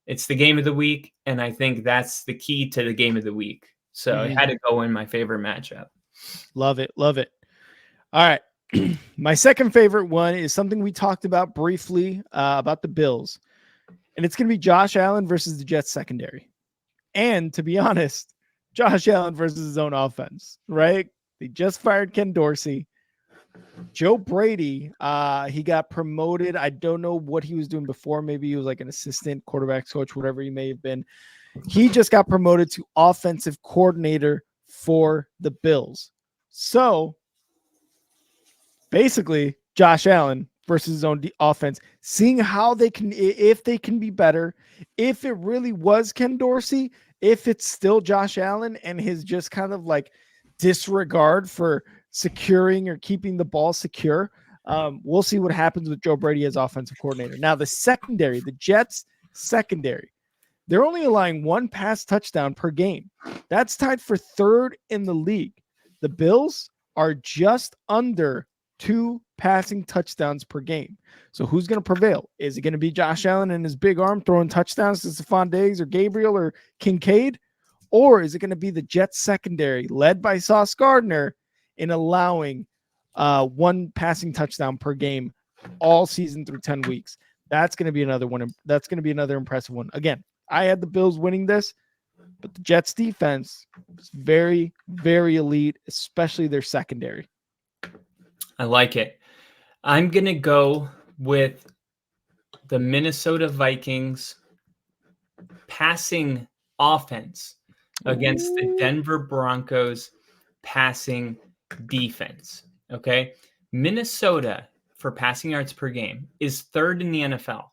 it's the game of the week, and I think that's the key to the game of the week. So it had to go in my favorite matchup. Love it. All right. My second favorite one is something we talked about briefly about the Bills, and it's going to be Josh Allen versus the Jets secondary. And to be honest, Josh Allen versus his own offense, right? They just fired Ken Dorsey. Joe Brady, he got promoted. I don't know what he was doing before. Maybe he was like an assistant quarterbacks coach, whatever he may have been. He just got promoted to offensive coordinator for the Bills. So basically, Josh Allen versus his own offense, seeing how they can, if they can be better, if it really was Ken Dorsey, if it's still Josh Allen and his just kind of like disregard for securing or keeping the ball secure. We'll see what happens with Joe Brady as offensive coordinator. Now, the secondary, the Jets secondary, they're only allowing one pass touchdown per game. That's tied for third in the league. The Bills are just under 2 passing touchdowns per game. So who's going to prevail? Is it going to be Josh Allen and his big arm throwing touchdowns to Stephon Diggs or Gabriel or Kincaid? Or is it going to be the Jets secondary led by Sauce Gardner in allowing one passing touchdown per game all season through 10 weeks? That's going to be another one. That's going to be another impressive one. Again, I had the Bills winning this, but the Jets defense is very, very elite, especially their secondary. I like it. I'm going to go with the Minnesota Vikings passing offense against the Denver Broncos passing defense. Okay. Minnesota, for passing yards per game, is third in the NFL.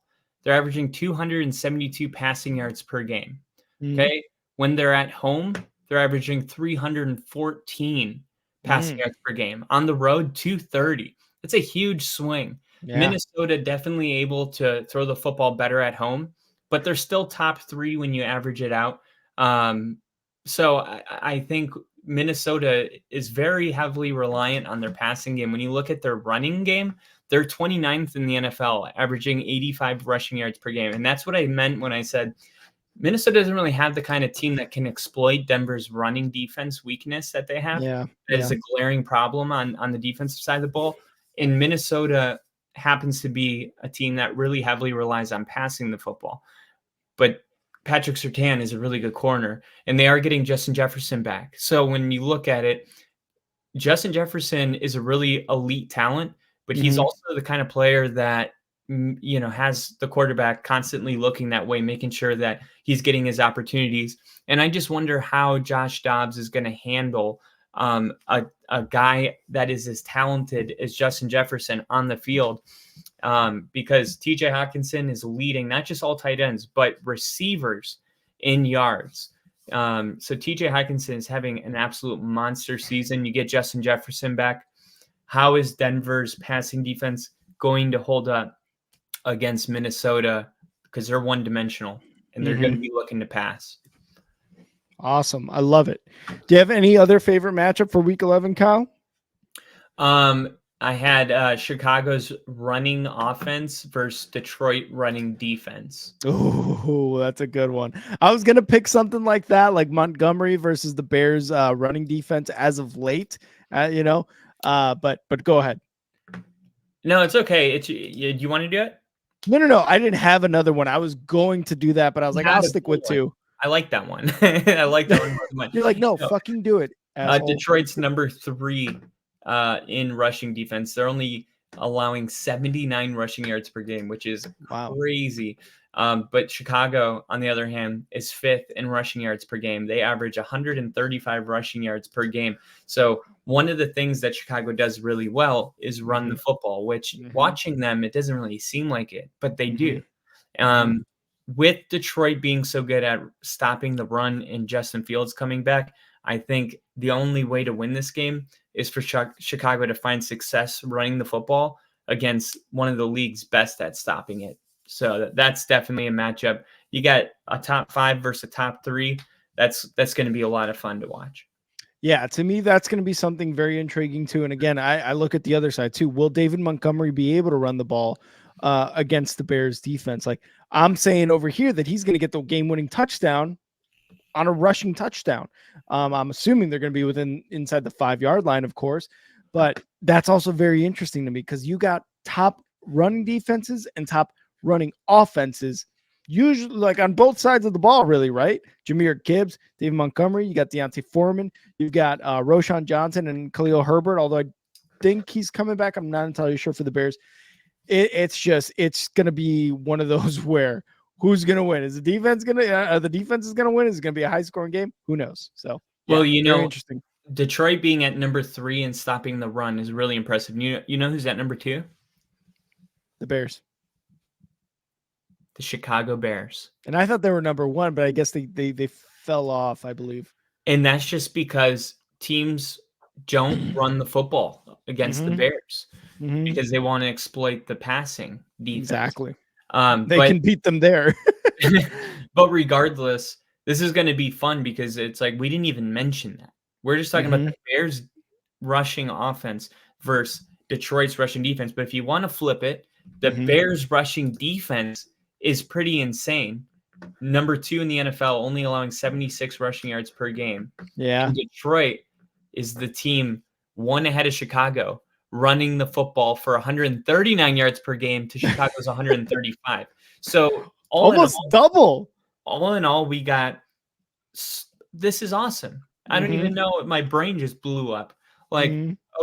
They're averaging 272 passing yards per game. Okay. When they're at home, they're averaging 314 passing yards per game. On the road, 230. That's a huge swing. Yeah. Minnesota definitely able to throw the football better at home, but they're still top 3 when you average it out. So I think Minnesota is very heavily reliant on their passing game. When you look at their running game, they're 29th in the NFL, averaging 85 rushing yards per game. And that's what I meant when I said Minnesota doesn't really have the kind of team that can exploit Denver's running defense weakness that they have. Yeah. That is a glaring problem on the defensive side of the ball. And Minnesota happens to be a team that really heavily relies on passing the football. But Patrick Surtain is a really good corner, and they are getting Justin Jefferson back. So when you look at it, Justin Jefferson is a really elite talent, but he's also the kind of player that, you know, has the quarterback constantly looking that way, making sure that he's getting his opportunities. And I just wonder how Josh Dobbs is going to handle a guy that is as talented as Justin Jefferson on the field, because TJ Hawkinson is leading not just all tight ends, but receivers in yards. So TJ Hawkinson is having an absolute monster season. You get Justin Jefferson back. How is Denver's passing defense going to hold up against Minnesota? Because they're one-dimensional, and they're going to be looking to pass. Awesome. I love it. Do you have any other favorite matchup for Week 11, Kyle? I had Chicago's running offense versus Detroit running defense. Oh, that's a good one. I was going to pick something like that, like Montgomery versus the Bears running defense as of late, but go ahead. No, it's okay. Do you want to do it? No. I didn't have another one. I was going to do that, but I was like, I'll stick with 2. I like that one. I like that one much. You're like, no, fucking do it. Detroit's number 3 in rushing defense. They're only allowing 79 rushing yards per game, which is crazy. But Chicago, on the other hand, is 5th in rushing yards per game. They average 135 rushing yards per game. So one of the things that Chicago does really well is run the football, which watching them, it doesn't really seem like it, but they do. With Detroit being so good at stopping the run and Justin Fields coming back, I think the only way to win this game is for Chicago to find success running the football against one of the league's best at stopping it. So that's definitely a matchup. You got a top 5 versus a top 3. That's going to be a lot of fun to watch. Yeah, to me, that's going to be something very intriguing too. And again, I look at the other side too. Will David Montgomery be able to run the ball against the Bears defense? Like I'm saying over here that he's going to get the game-winning touchdown on a rushing touchdown. I'm assuming they're going to be inside the 5-yard line, of course, but that's also very interesting to me because you got top running defenses and top running offenses, usually like on both sides of the ball, really, right? Jahmyr Gibbs, David Montgomery, you got Deontay Foreman, you've got Roshan Johnson and Khalil Herbert, although think he's coming back. I'm not entirely sure for the Bears. It's going to be one of those where who's going to win? Is the defense going to the defense is going to win? Is it going to be a high scoring game? Who knows? So Well, very interesting. Detroit being at number 3 and stopping the run is really impressive. You know who's at number 2? The Bears. The Chicago Bears. And I thought they were number 1, but I guess they fell off, I believe. And that's just because teams don't run the football against the Bears because they want to exploit the passing defense. Exactly. They can beat them there. But regardless, this is going to be fun because it's like we didn't even mention that. We're just talking about the Bears rushing offense versus Detroit's rushing defense. But if you want to flip it, the Bears rushing defense is pretty insane. Number 2 in the NFL, only allowing 76 rushing yards per game. Yeah. And Detroit is the team 1 ahead of Chicago, running the football for 139 yards per game to Chicago's 135. So almost double. All in all, we got this is awesome. I don't even know. My brain just blew up. Like,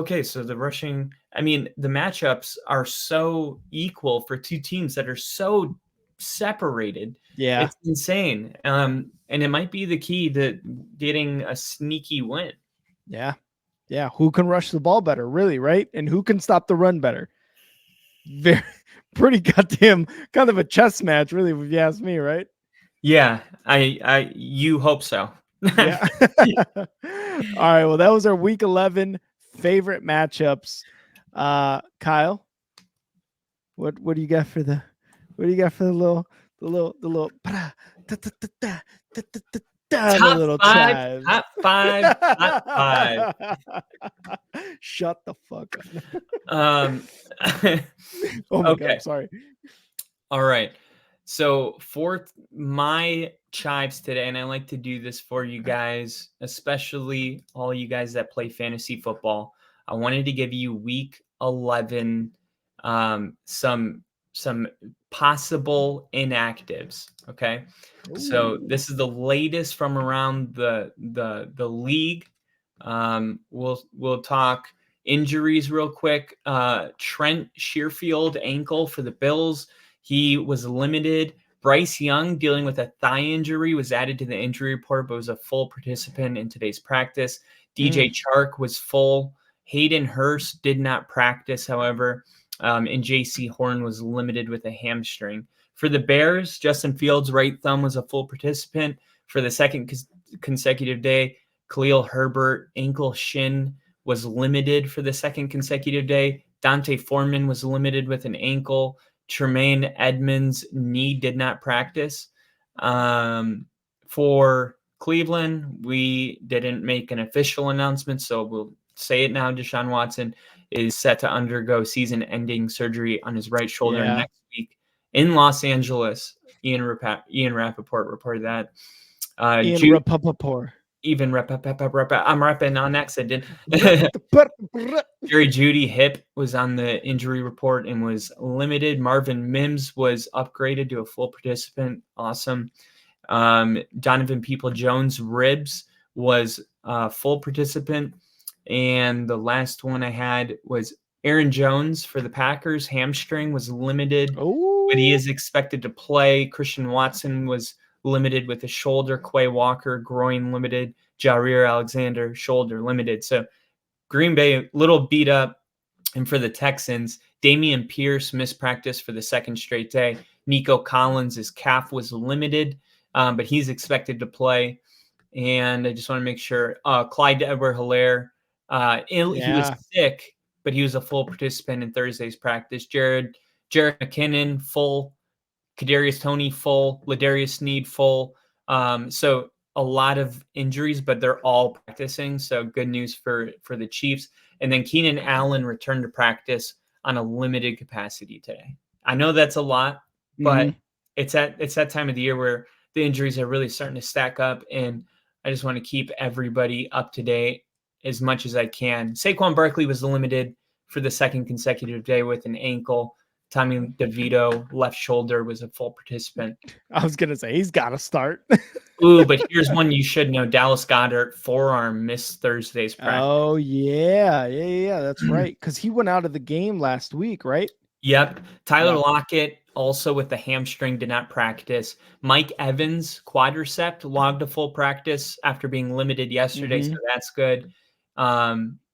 okay, so the rushing, I mean, the matchups are so equal for two teams that are so separated. Yeah. It's insane. And it might be the key to getting a sneaky win. Yeah. Yeah. Who can rush the ball better, really, right? And who can stop the run better? Very pretty goddamn kind of a chess match, really, if you ask me, right? Yeah, you hope so. Yeah. All right. Well, that was our week 11 favorite matchups. Kyle, what do you got for the little top five. Shut the fuck up. Oh my God, sorry. All right. So for my chives today, and I like to do this for you guys, especially all you guys that play fantasy football, I wanted to give you week 11 some possible inactives. Okay. Ooh. So this is the latest from around the league. We'll talk injuries real quick. Trent Sherfield ankle for the Bills. He was limited. Bryce Young, dealing with a thigh injury, was added to the injury report, but was a full participant in today's practice. DJ Chark was full. Hayden Hurst did not practice, however, and J.C. Horn was limited with a hamstring. For the Bears, Justin Fields' right thumb was a full participant. For the second consecutive day, Khalil Herbert ankle shin was limited for the second consecutive day. Dante Foreman was limited with an ankle. Tremaine Edmonds' knee did not practice. For Cleveland, we didn't make an official announcement, so we'll say it now. Deshaun Watson is set to undergo season-ending surgery on his right shoulder next week in Los Angeles. Ian Rappaport reported that. I'm rapping on accident. Jerry Jeudy hip was on the injury report and was limited. Marvin Mims was upgraded to a full participant. Awesome. Donovan People-Jones ribs was a full participant. And the last one I had was Aaron Jones for the Packers. Hamstring was limited, but he is expected to play. Christian Watson was limited with a shoulder. Quay Walker, groin limited. Jair Alexander, shoulder limited. So Green Bay, little beat up. And for the Texans, Dameon Pierce missed practice for the second straight day. Nico Collins, his calf was limited, but he's expected to play. And I just want to make sure, Clyde Edward-Helaire, he was sick, but he was a full participant in Thursday's practice. Jared McKinnon, full. Kadarius Toney, full. Ladarius Sneed, full. So a lot of injuries, but they're all practicing. So good news for the Chiefs. And then Keenan Allen returned to practice on a limited capacity today. I know that's a lot, but it's that time of the year where the injuries are really starting to stack up. And I just want to keep everybody up to date as much as I can. Saquon Barkley was limited for the second consecutive day with an ankle. Tommy DeVito, left shoulder, was a full participant. I was gonna say he's got to start. Ooh, but here's one you should know. Dallas Goedert, forearm, missed Thursday's practice. Oh yeah, that's right. Because he went out of the game last week, right? Yep. Tyler Yep. Lockett, also with the hamstring, did not practice. Mike Evans, quadricep, logged a full practice after being limited yesterday, so that's good.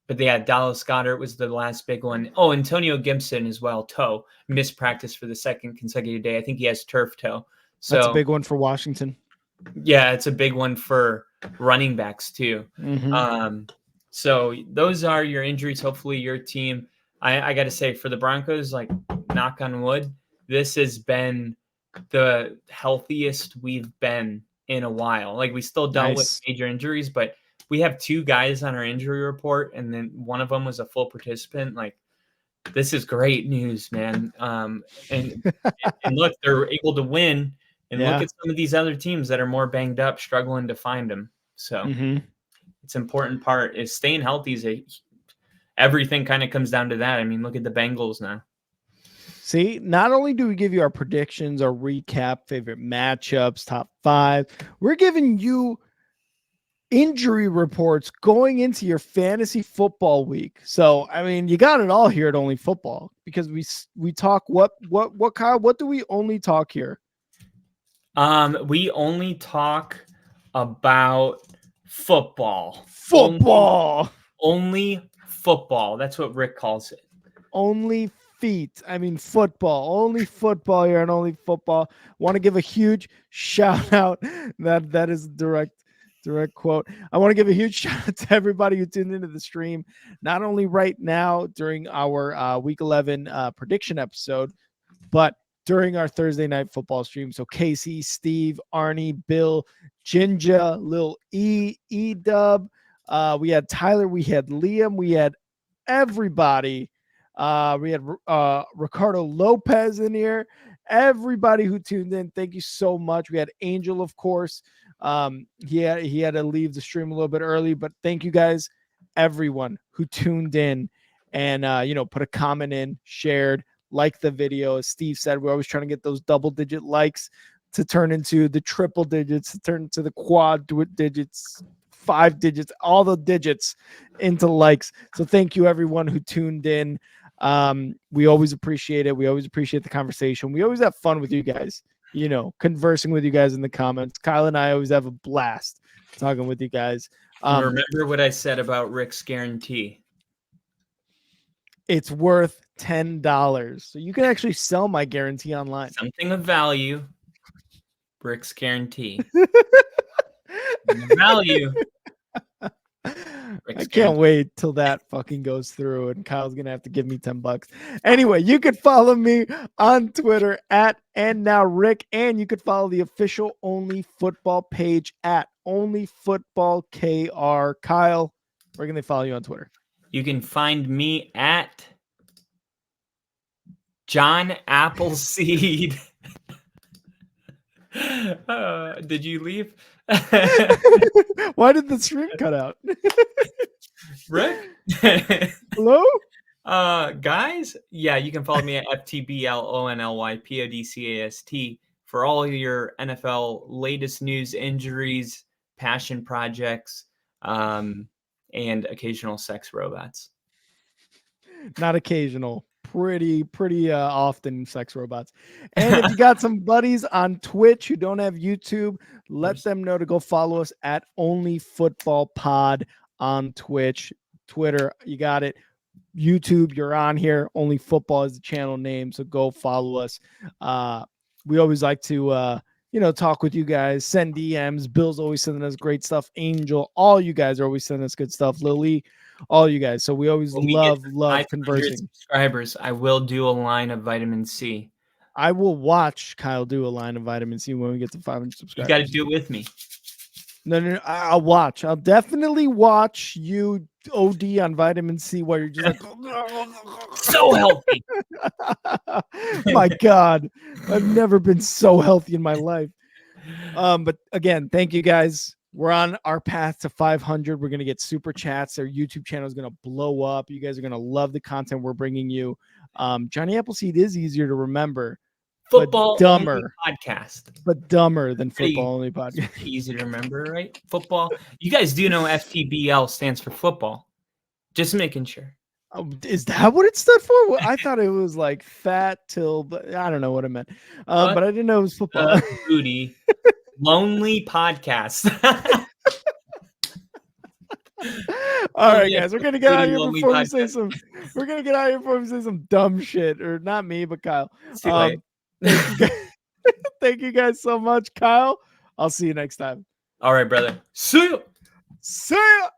But yeah, Dallas Goedert was the last big one. Oh, Antonio Gibson as well, toe, missed practice for the second consecutive day. I think he has turf toe. So That's a big one for Washington. yeah, it's a big one for running backs too. So those are your injuries. Hopefully your team, I got to say, for the Broncos, like, knock on wood, this has been the healthiest we've been in a while. Like, we still dealt with major injuries, but we have 2 guys on our injury report, and then one of them was a full participant. Like, this is great news, man. And look, they're able to win. And look at some of these other teams that are more banged up, struggling to find them. So it's important part is staying healthy. Everything kind of comes down to that. I mean, look at the Bengals now. See, not only do we give you our predictions, our recap, favorite matchups, top 5, we're giving you injury reports going into your fantasy football week. So, I mean, you got it all here at Only Football, because we talk what Kyle, what do we only talk here? We only talk about football. Only football. That's what Rick calls it. Only feet. I mean, football. Only football here and Only Football. Want to give a huge shout out. That is direct quote. I want to give a huge shout out to everybody who tuned into the stream, not only right now during our week 11 prediction episode, but during our Thursday night football stream. So Casey, Steve, Arnie, Bill, Jinja, Lil E-Dub. We had Tyler, we had Liam, we had everybody. We had Ricardo Lopez in here. Everybody who tuned in, thank you so much. We had Angel, of course. He had to leave the stream a little bit early, but thank you guys, everyone who tuned in and put a comment in, shared, like the video. As Steve said, we're always trying to get those double-digit likes to turn into the triple digits, to turn into the quad digits, 5 digits, all the digits into likes. So thank you, everyone who tuned in. We always appreciate it. We always appreciate the conversation. We always have fun with you guys, conversing with you guys in the comments. Kyle and I always have a blast talking with you guys. Remember what I said about Rick's guarantee. It's worth $10. So you can actually sell my guarantee online. Something of value. Rick's guarantee. Value. I can't wait till that fucking goes through and Kyle's gonna have to give me $10. Anyway, you could follow me on Twitter at @andnowrick, and you could follow the official Only Football page at OnlyFootballKR. Kyle, where can they follow you on Twitter? You can find me at John Appleseed. Did you leave? Why did the stream cut out? Rick? Hello? Guys, yeah, you can follow me at FTBLONLYPODCAST for all your NFL latest news, injuries, passion projects, and occasional sex robots. Not occasional, pretty often sex robots. And if you got some buddies on Twitch who don't have YouTube, let them know to go follow us at Only Football Pod on Twitch. Twitter, you got it. YouTube, you're on here. Only Football is the channel name, so go follow us. We always like to talk with you guys, send DMs. Bill's always sending us great stuff. Angel, all you guys are always sending us good stuff. Lily, all you guys. So we always love conversing. Subscribers, I will do a line of vitamin C. I will watch Kyle do a line of vitamin C when we get to 500 subscribers. You got to do it with me. No, I'll watch. I'll definitely watch you OD on vitamin C while you're just like so healthy. My God, I've never been so healthy in my life. But again, thank you guys. We're on our path to 500. We're going to get super chats. Our YouTube channel is going to blow up. You guys are going to love the content we're bringing you. Johnny Appleseed is easier to remember, but Football only dumber. podcast. But dumber than Pretty, football only it's podcast. pretty easy to remember, right? Football. You guys do know FTBL stands for football. Just making sure. Oh, is that what it stood for? Well, I thought it was like fat till, but I don't know what it meant. But I didn't know it was football. Booty. Lonely podcast. All right, guys, we're gonna get out of here Lonely before we say podcast. some. We're gonna get out of here before we say some dumb shit, or not me, but Kyle. It's too late. Thank you guys. Thank you guys so much, Kyle. I'll see you next time. All right, brother. See you. See ya.